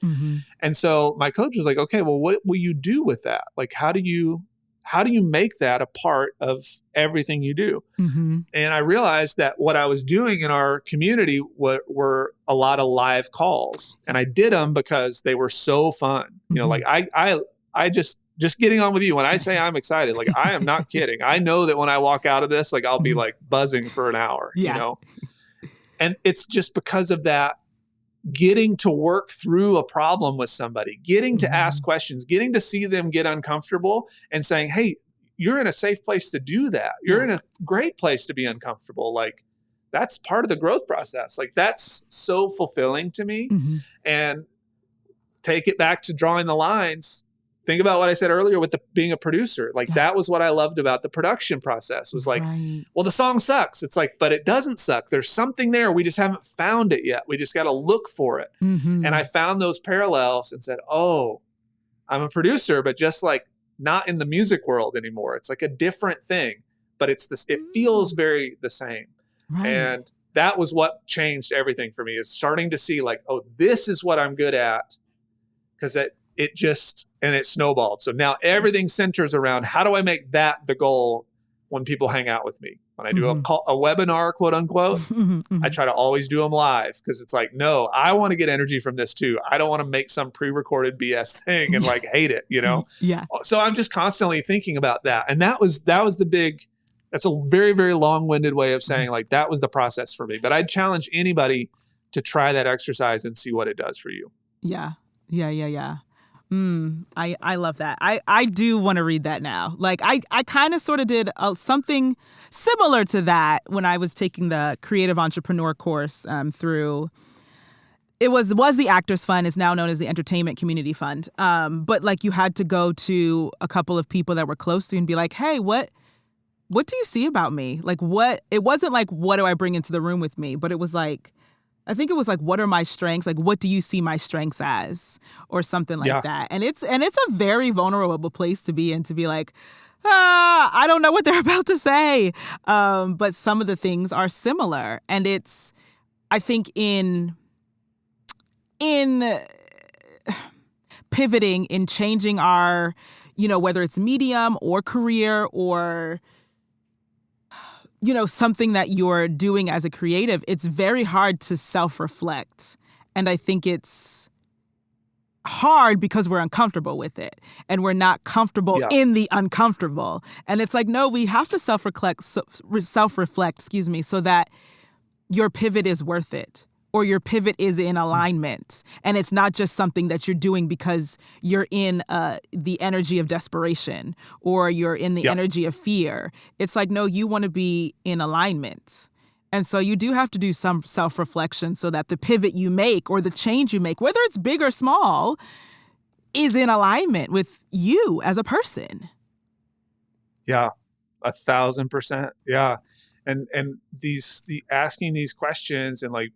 And so my coach was like, okay, well, what will you do with that? Like, how do you make that a part of everything you do? And I realized that what I was doing in our community were a lot of live calls. And I did them because they were so fun. Like I just getting on with you. When I say I'm excited, like I am not kidding. I know that when I walk out of this, like I'll be like buzzing for an hour, and it's just because of that, getting to work through a problem with somebody, getting to ask questions, getting to see them get uncomfortable and saying, hey, you're in a safe place to do that. You're in a great place to be uncomfortable. Like that's part of the growth process. Like that's so fulfilling to me. And take it back to drawing the lines. Think about what I said earlier with being a producer. Like that was what I loved about the production process was like, well, the song sucks. It's like, but it doesn't suck. There's something there. We just haven't found it yet. We just got to look for it. And I found those parallels and said, oh, I'm a producer, but just like not in the music world anymore. It's like a different thing, but it feels very the same. And that was what changed everything for me, is starting to see like, oh, this is what I'm good at. Because it snowballed. So now everything centers around how do I make that the goal when people hang out with me? When I do a webinar, quote unquote, I try to always do them live because it's like, no, I want to get energy from this too. I don't want to make some pre-recorded BS thing and like hate it, So I'm just constantly thinking about that. And that's a very, very long-winded way of saying like that was the process for me. But I'd challenge anybody to try that exercise and see what it does for you. Yeah. I love that. I do want to read that now. Like I kind of sort of did something similar to that when I was taking the creative entrepreneur course through. It was the Actors Fund, is now known as the Entertainment Community Fund. But like you had to go to a couple of people that were close to you and be like, hey, what do you see about me? Like it wasn't like, what do I bring into the room with me? But it was like, I think it was like, what are my strengths? Like, what do you see my strengths as? Or something like that. And it's a very vulnerable place to be in, to be like, I don't know what they're about to say. But some of the things are similar. And it's, I think in pivoting, in changing our, whether it's medium or career or, something that you're doing as a creative, it's very hard to self-reflect. And I think it's hard because we're uncomfortable with it and we're not comfortable in the uncomfortable. And it's like, no, we have to self-reflect, so that your pivot is worth it. Or your pivot is in alignment. And it's not just something that you're doing because you're in the energy of desperation or you're in the energy of fear. It's like, no, you want to be in alignment. And so you do have to do some self-reflection so that the pivot you make or the change you make, whether it's big or small, is in alignment with you as a person. Yeah, 1,000%. Yeah. And asking these questions and like,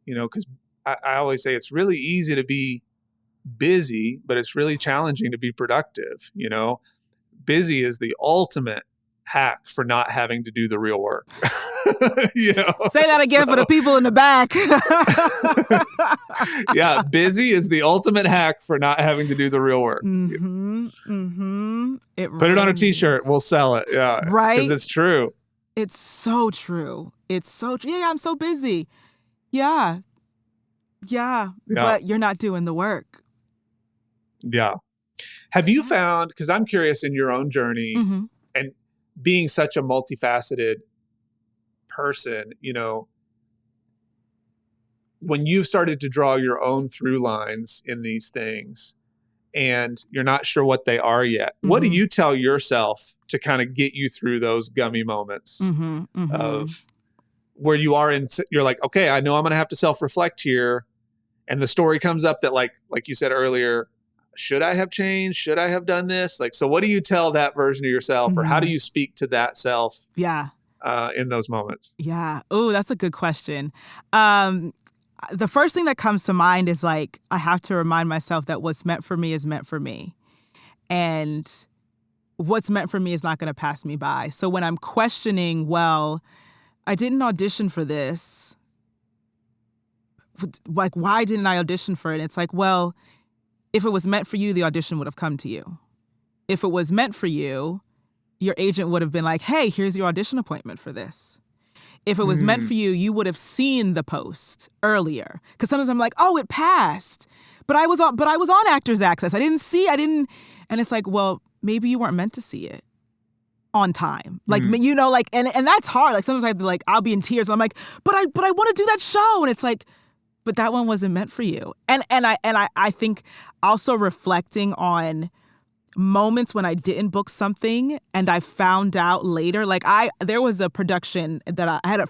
because I always say it's really easy to be busy, but it's really challenging to be productive. Busy is the ultimate hack for not having to do the real work. Say that again for the people in the back. Yeah, busy is the ultimate hack for not having to do the real work. Mm-hmm. Mm-hmm. Put it on a t-shirt. We'll sell it. Yeah, right. Because it's true. It's so true. Yeah, I'm so busy. Yeah, but you're not doing the work. Yeah. Have you found, because I'm curious in your own journey and being such a multifaceted person, when you've started to draw your own through lines in these things and you're not sure what they are yet, what do you tell yourself to kind of get you through those gummy moments of where you're like, okay, I know I'm going to have to self-reflect here. And the story comes up that like you said earlier, should I have changed? Should I have done this? Like, so what do you tell that version of yourself or how do you speak to that self in those moments? Yeah. Oh, that's a good question. The first thing that comes to mind is like, I have to remind myself that what's meant for me is meant for me. And what's meant for me is not going to pass me by. So when I'm questioning, well, I didn't audition for this. Like, why didn't I audition for it? It's like, well, if it was meant for you, the audition would have come to you. If it was meant for you, your agent would have been like, hey, here's your audition appointment for this. If it was meant for you, you would have seen the post earlier. Because sometimes I'm like, oh, it passed. But I was on Actors Access. And it's like, well, maybe you weren't meant to see it on time. Like, and that's hard. Like sometimes I have to I'll be in tears. And I'm like, but I want to do that show. And it's like, but that one wasn't meant for you. And I think also reflecting on moments when I didn't book something and I found out later, there was a production that I had a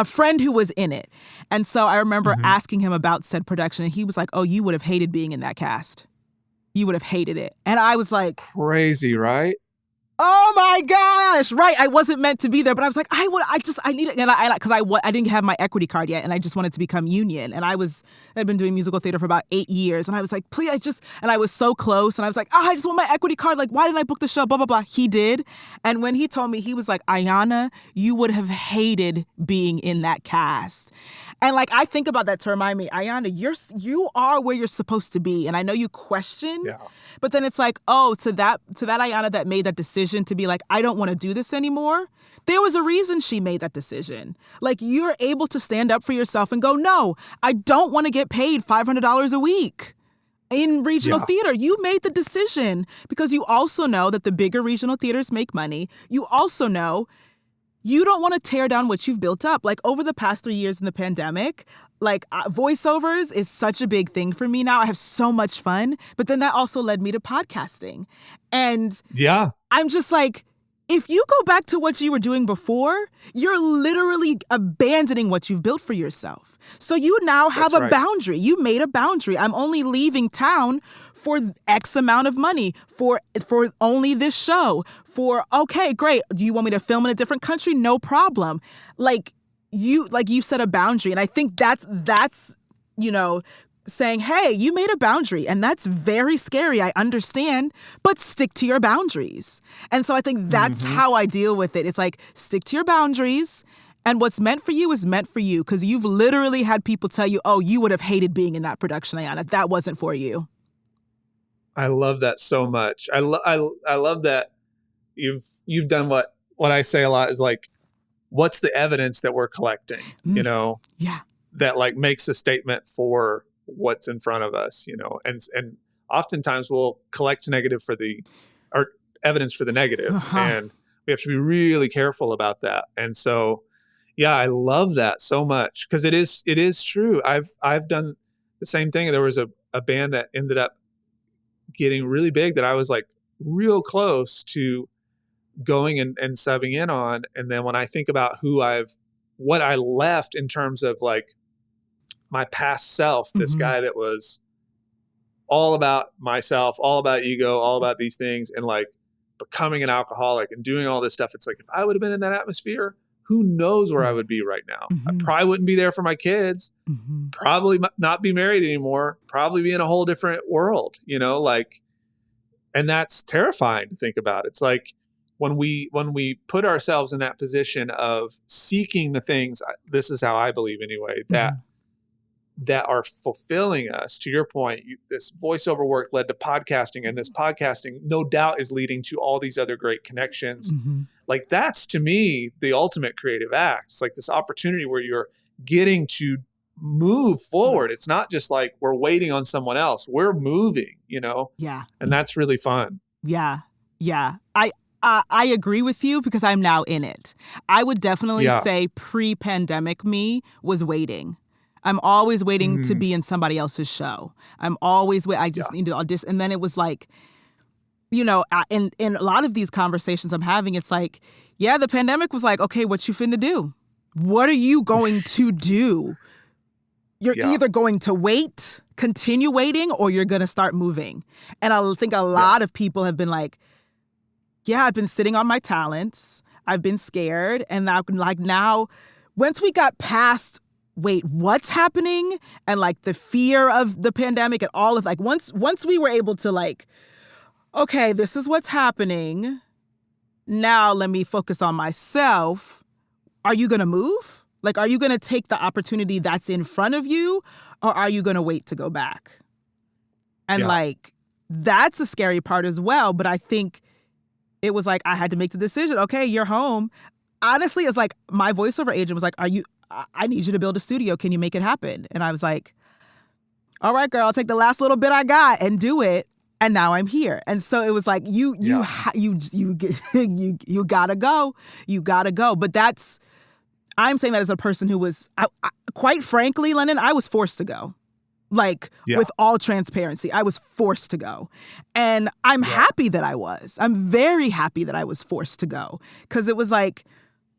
friend who was in it. And so I remember asking him about said production and he was like, oh, you would have hated being in that cast. You would have hated it. And I was like, crazy, right? Oh my gosh. Right. I wasn't meant to be there, but I was like, I need it. And I didn't have my equity card yet. And I just wanted to become union. And I'd been doing musical theater for about 8 years. And I was like, please, and I was so close. And I was like, I just want my equity card. Like, why didn't I book the show? Blah, blah, blah. He did. And when he told me, he was like, Ayana, you would have hated being in that cast. And I think about that to remind me, Ayana, you are where you're supposed to be. And I know you question, but then it's like, oh, to that Ayana that made that decision to be like, I don't want to do this anymore. There was a reason she made that decision. You're able to stand up for yourself and go, no, I don't want to get paid $500 a week in regional theater. You made the decision because you also know that the bigger regional theaters make money. You also know you don't want to tear down what you've built up. Like over the past 3 years in the pandemic, like voiceovers is such a big thing for me now. I have so much fun, but then that also led me to podcasting. And Yeah. I'm just like, if you go back to what you were doing before, you're literally abandoning what you've built for yourself. So you now have That's a right. boundary. You made a boundary. I'm only leaving town for X amount of money, for only this show, for, okay, great. Do you want me to film in a different country? No problem. Like you set a boundary. And I think that's, you know, saying, hey, you made a boundary, and that's very scary. I understand, but stick to your boundaries. And so I think that's how I deal with it. It's like, stick to your boundaries, and what's meant for you is meant for you, because you've literally had people tell you, oh, you would have hated being in that production, Ayana. That wasn't for you. I love that so much. I love that you've done what I say a lot is like, what's the evidence that we're collecting, you know, Yeah. that like makes a statement for what's in front of us, you know, and oftentimes we'll collect evidence for the negative, and we have to be really careful about that. And so, yeah, I love that so much, because it is true. I've done the same thing. There was a band that ended up getting really big that I was like real close to going and subbing in on. And then when I think about what I left in terms of like my past self, this guy that was all about myself, all about ego, all about these things, and like becoming an alcoholic and doing all this stuff. It's like, if I would have been in that atmosphere, who knows where I would be right now? I probably wouldn't be there for my kids, probably not be married anymore, probably be in a whole different world, you know, like, and that's terrifying to think about. It's like when we put ourselves in that position of seeking the things, this is how I believe anyway, that are fulfilling us. To your point, this voiceover work led to podcasting, and this podcasting no doubt is leading to all these other great connections. Like, that's to me the ultimate creative act. It's like this opportunity where you're getting to move forward. It's not just like we're waiting on someone else. We're moving, you know? Yeah. And that's really fun. Yeah. Yeah. I agree with you, because I'm now in it. I would definitely say pre-pandemic me was waiting. I'm always waiting to be in somebody else's show. I'm always I just need to audition. And then it was like, you know, in a lot of these conversations I'm having, it's like, yeah, the pandemic was like, okay, what you finna do? What are you going to do? You're either going to wait, continue waiting, or you're going to start moving. And I think a lot of people have been like, yeah, I've been sitting on my talents. I've been scared. And now, once we got past, wait, what's happening? And like the fear of the pandemic and all of, like, once we were able to like, okay, this is what's happening. Now let me focus on myself. Are you going to move? Like, are you going to take the opportunity that's in front of you, or are you going to wait to go back? And like, that's a scary part as well. But I think it was like, I had to make the decision. Okay, you're home. Honestly, it's like my voiceover agent was like, I need you to build a studio. Can you make it happen? And I was like, all right, girl, I'll take the last little bit I got and do it. And now I'm here. And so it was like, you gotta go. You gotta go. But I'm saying that as a person who was, quite frankly, Lennon, I was forced to go. Like, with all transparency, I was forced to go. And I'm happy that I was. I'm very happy that I was forced to go. Because it was like,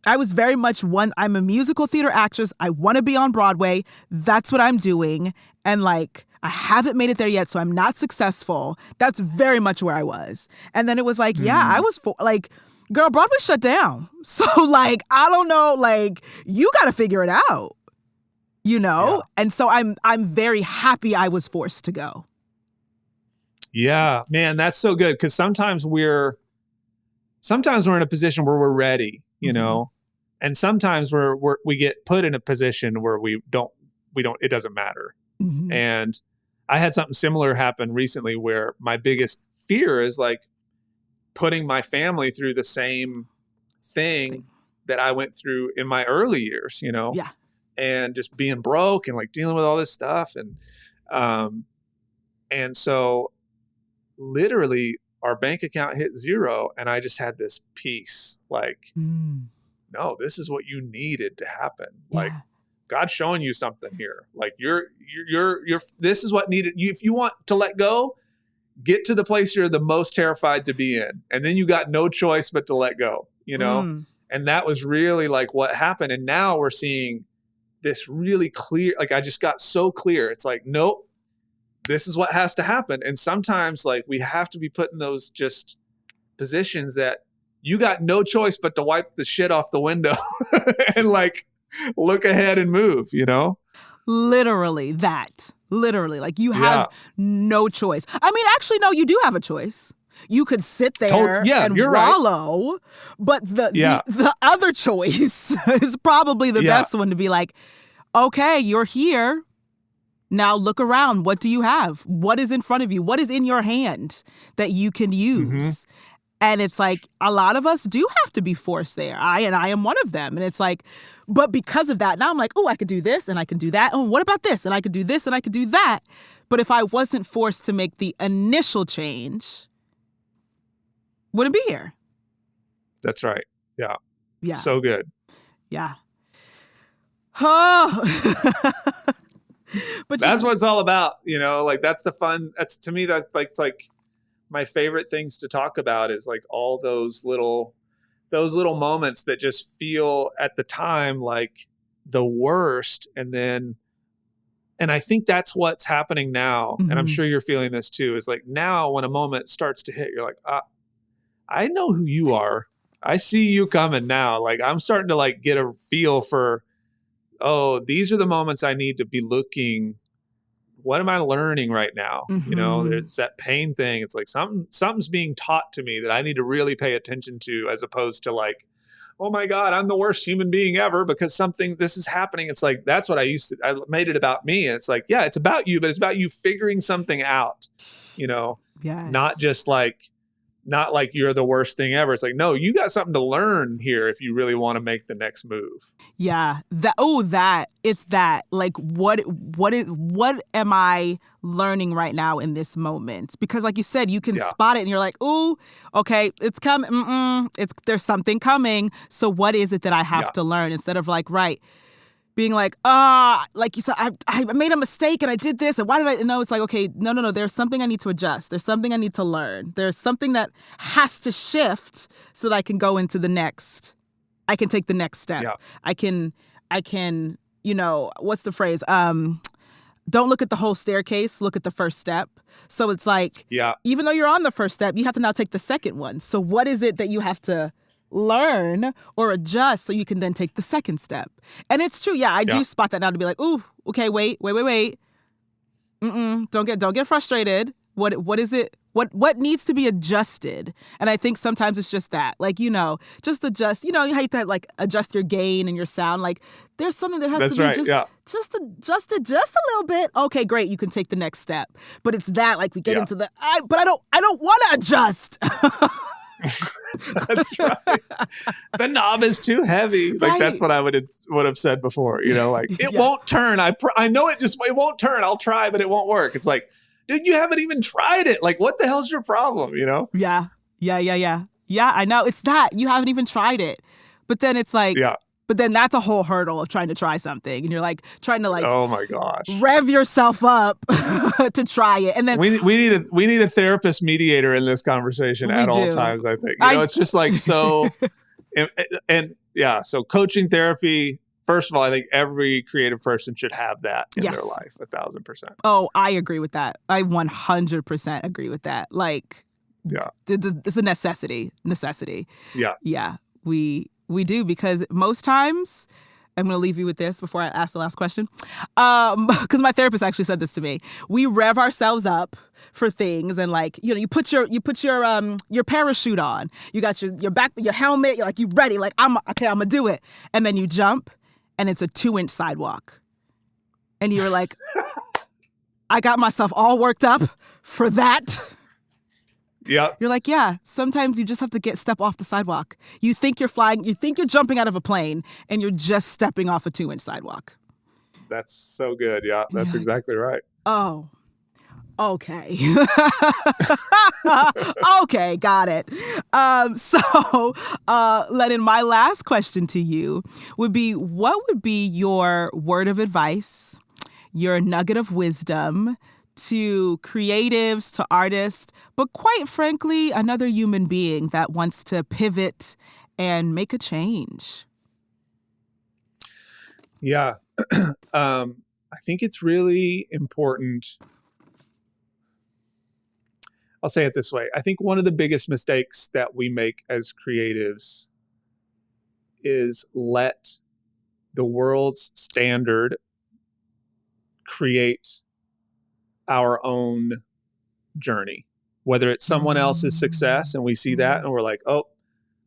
I was very much I'm a musical theater actress. I want to be on Broadway. That's what I'm doing. And like, I haven't made it there yet, so I'm not successful. That's very much where I was. And then it was like, I was like, girl, Broadway shut down. So like, I don't know, like, you got to figure it out, you know? And so I'm very happy I was forced to go. Yeah, man, that's so good. Cause sometimes we're in a position where we're ready, you know, and sometimes we get put in a position where we don't, it doesn't matter. And I had something similar happen recently where my biggest fear is like putting my family through the same thing that I went through in my early years, you know, and just being broke and like dealing with all this stuff. And so literally our bank account hit zero, and I just had this peace, like, no, this is what you needed to happen. Like Yeah. God's showing you something here. Like you're this is what needed you. If you want to let go, get to the place you're the most terrified to be in. And then you got no choice but to let go, you know? And that was really like what happened. And now we're seeing this really clear, like I just got so clear. It's like, nope, this is what has to happen. And sometimes like we have to be put in those just positions that you got no choice but to wipe the shit off the window and like look ahead and move, you know? Literally that. Literally. Like you have no choice. I mean, actually, no, you do have a choice. You could sit there and wallow, right. But the other choice is probably the best one to be like, okay, you're here. Now look around. What do you have? What is in front of you? What is in your hand that you can use? And it's like a lot of us do have to be forced there. I am one of them. And it's like, but because of that, now I'm like, oh, I could do this and I can do that. Oh, what about this? And I could do this and I could do that. But if I wasn't forced to make the initial change, wouldn't be here. That's right. Yeah. Yeah. So good. Yeah. Oh. But that's what it's all about. You know, like that's the fun. That's to me, that's like, it's like my favorite things to talk about is like all those little moments that just feel at the time like the worst. And I think that's what's happening now. And I'm sure you're feeling this too, is like now when a moment starts to hit, you're like, I know who you are. I see you coming now. Like I'm starting to like get a feel for, oh, these are the moments I need to be looking. What am I learning right now? You know, there's that pain thing. It's like something's being taught to me that I need to really pay attention to, as opposed to like, oh my God, I'm the worst human being ever because this is happening. It's like, that's what I made it about me. And it's like, yeah, it's about you, but it's about you figuring something out, you know, not like you're the worst thing ever. It's like, no, you got something to learn here if you really want to make the next move. Yeah. It's that. Like, what am I learning right now in this moment? Because like you said, you can spot it and you're like, ooh, okay, it's coming. There's something coming. So what is it that I have to learn? Instead of like, being like, like you said, I made a mistake and I did this. And why did I? No, it's like, okay, no. There's something I need to adjust. There's something I need to learn. There's something that has to shift so that I can go into I can take the next step. Yeah. I can, you know, what's the phrase? Don't look at the whole staircase, look at the first step. So it's like, even though you're on the first step, you have to now take the second one. So what is it that you have to learn or adjust so you can then take the second step? And it's true. I do spot that now to be like, ooh, okay, wait. Don't get frustrated. What is it? What needs to be adjusted? And I think sometimes it's just that, like, you know, just adjust, you know, you have to like adjust your gain and your sound. Like there's something that has to be just adjust a little bit. Okay, great. You can take the next step. But it's that like we get into but I don't want to adjust. That's right. The knob is too heavy. Like that's what I would have said before. You know, like it won't turn. I know it won't turn. I'll try, but it won't work. It's like, dude, you haven't even tried it. Like, what the hell's your problem? You know? Yeah. I know it's that you haven't even tried it, but then it's like, but then that's a whole hurdle of trying to try something, and you're like trying to like, oh my gosh, rev yourself up to try it, and then we need a therapist mediator in this conversation at all times. I think it's just like so, and so coaching therapy. First of all, I think every creative person should have that in their life, 1,000%. Oh, I agree with that. I 100% agree with that. Like, it's a necessity. Yeah, we do, because most times, I'm going to leave you with this before I ask the last question. Because my therapist actually said this to me. We rev ourselves up for things, and like, you know, you put your parachute on. You got your back, your helmet. You're like, you ready? Like, I'm gonna do it. And then you jump, and it's a 2-inch sidewalk. And you're like, I got myself all worked up for that. Yeah. You're like, sometimes you just have to step off the sidewalk. You think you're flying, you think you're jumping out of a plane, and you're just stepping off a 2-inch sidewalk. That's so good. Yeah, that's exactly right. Oh, Okay. Okay, got it. Lennon, my last question to you would be, what would be your word of advice, your nugget of wisdom to creatives, to artists, but quite frankly, another human being that wants to pivot and make a change? Yeah. I think it's really important. I'll say it this way. I think one of the biggest mistakes that we make as creatives is let the world's standard create our own journey, whether it's someone else's success and we see that and we're like, oh,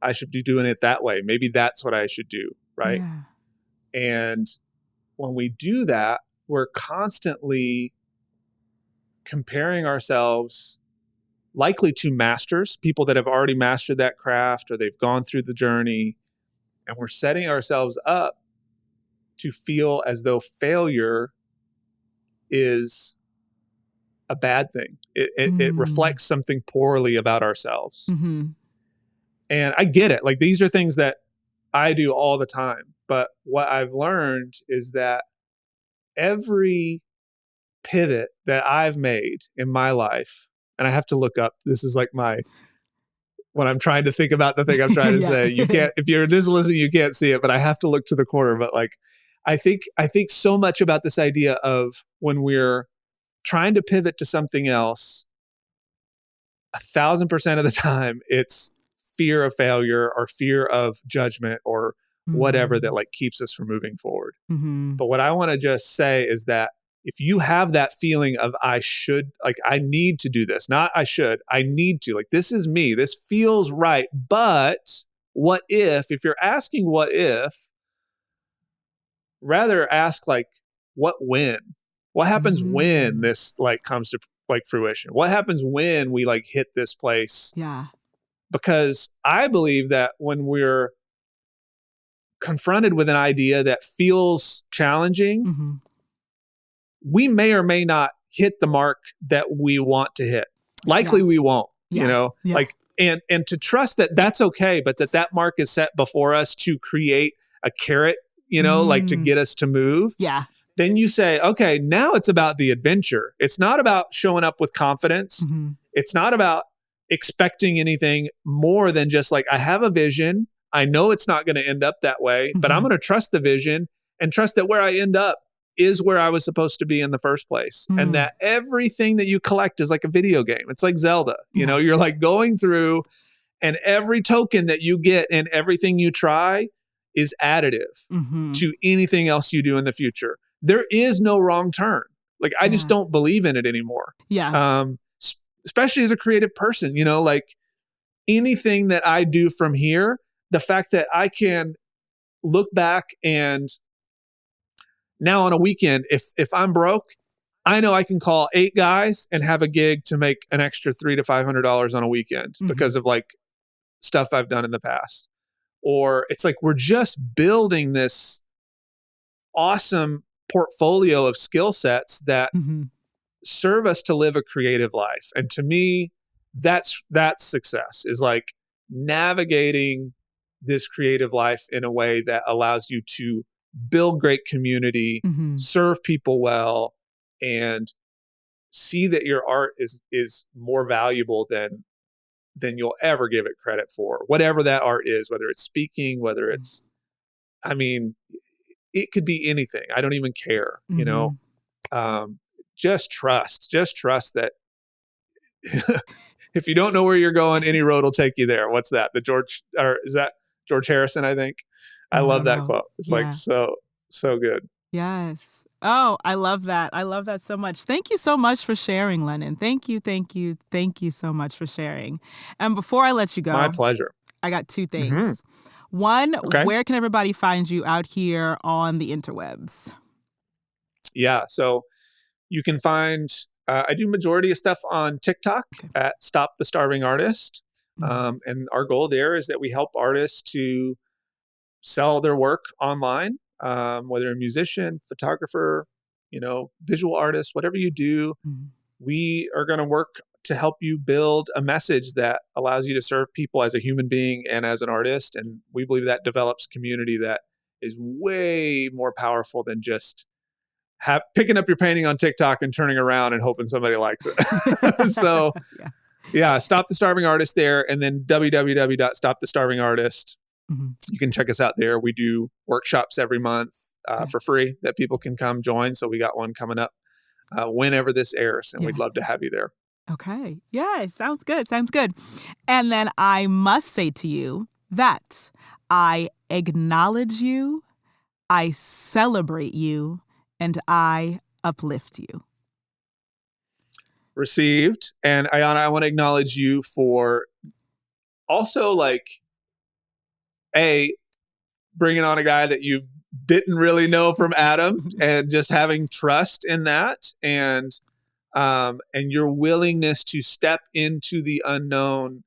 I should be doing it that way. Maybe that's what I should do. Right. Yeah. And when we do that, we're constantly comparing ourselves likely to masters, people that have already mastered that craft or they've gone through the journey. And we're setting ourselves up to feel as though failure is a bad thing. It reflects something poorly about ourselves. Mm-hmm. And I get it. Like, these are things that I do all the time. But what I've learned is that every pivot that I've made in my life, and I have to look up, this is like when I'm trying to think about the thing I'm trying to Yeah. say. You can't, if you're just listening, you can't see it, but I have to look to the corner. But like, I think so much about this idea of when we're trying to pivot to something else, 1,000% of the time, it's fear of failure or fear of judgment or whatever that like keeps us from moving forward. Mm-hmm. But what I want to just say is that if you have that feeling of I should, like I need to do this, not I should, I need to, like this is me, this feels right. But what if you're asking what if, rather ask like what happens when this like comes to like fruition? What happens when we like hit this place? Yeah. Because I believe that when we're confronted with an idea that feels challenging, we may or may not hit the mark that we want to hit. Likely we won't, like, and to trust that that's okay, but that mark is set before us to create a carrot, like to get us to move. Yeah. Then you say, okay, now it's about the adventure. It's not about showing up with confidence. It's not about expecting anything more than just like, I have a vision. I know it's not going to end up that way, but I'm going to trust the vision and trust that where I end up is where I was supposed to be in the first place. And that everything that you collect is like a video game. It's like Zelda, you're like going through, and every token that you get and everything you try is additive to anything else you do in the future. There is no wrong turn. Like, I just don't believe in it anymore. Yeah. Especially as a creative person, like anything that I do from here, the fact that I can look back and now on a weekend, if I'm broke, I know I can call 8 guys and have a gig to make an extra $300 to $500 on a weekend because of like stuff I've done in the past. Or it's like, we're just building this awesome portfolio of skill sets that serve us to live a creative life. And to me, that's success, is like navigating this creative life in a way that allows you to build great community, serve people well, and see that your art is more valuable than you'll ever give it credit for. Whatever that art is, whether it's speaking, whether it's, I mean, it could be anything. I don't even care, just trust that if you don't know where you're going, any road will take you there. What's that? Is that George Harrison? I think. I love that quote. It's like so good. Yes. Oh, I love that. I love that so much. Thank you so much for sharing, Lennon. Thank you so much for sharing. And before I let you go, my pleasure. I got 2 things. One, where can everybody find you out here on the interwebs? Yeah, so you can find, I do majority of stuff on TikTok at Stop the Starving Artist. And our goal there is that we help artists to sell their work online, whether a musician, photographer, visual artist, whatever you do, we are going to work to help you build a message that allows you to serve people as a human being and as an artist. And we believe that develops community that is way more powerful than just picking up your painting on TikTok and turning around and hoping somebody likes it. So yeah, Stop the Starving Artist there, and then www.stopthestarvingartist. You can check us out there. We do workshops every month for free that people can come join. So we got one coming up whenever this airs, and we'd love to have you there. Okay. Yeah, sounds good. Sounds good. And then I must say to you that I acknowledge you, I celebrate you, and I uplift you. Received. And Ayana, I want to acknowledge you for also bringing on a guy that you didn't really know from Adam and just having trust in that, and your willingness to step into the unknown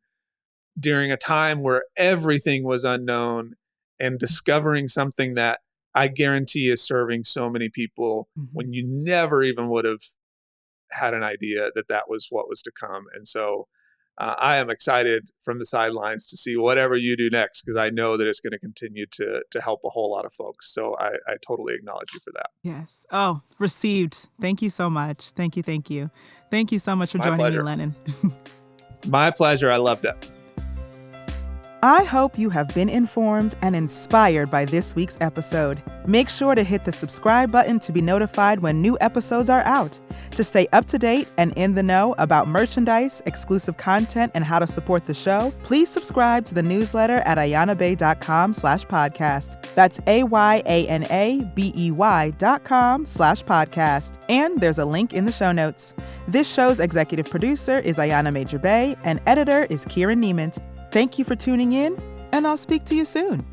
during a time where everything was unknown and discovering something that I guarantee is serving so many people when you never even would have had an idea that was what was to come. And so I am excited from the sidelines to see whatever you do next, because I know that it's going to continue to help a whole lot of folks. So I totally acknowledge you for that. Yes. Oh, received. Thank you so much. Thank you. Thank you. Thank you so much for joining me, Lennon. My pleasure. I loved it. I hope you have been informed and inspired by this week's episode. Make sure to hit the subscribe button to be notified when new episodes are out. To stay up to date and in the know about merchandise, exclusive content, and how to support the show, please subscribe to the newsletter at ayanabey.com/podcast. That's AYANABEY.com/podcast. And there's a link in the show notes. This show's executive producer is Ayana Major Bey, and editor is Kieran Niemand. Thank you for tuning in, and I'll speak to you soon.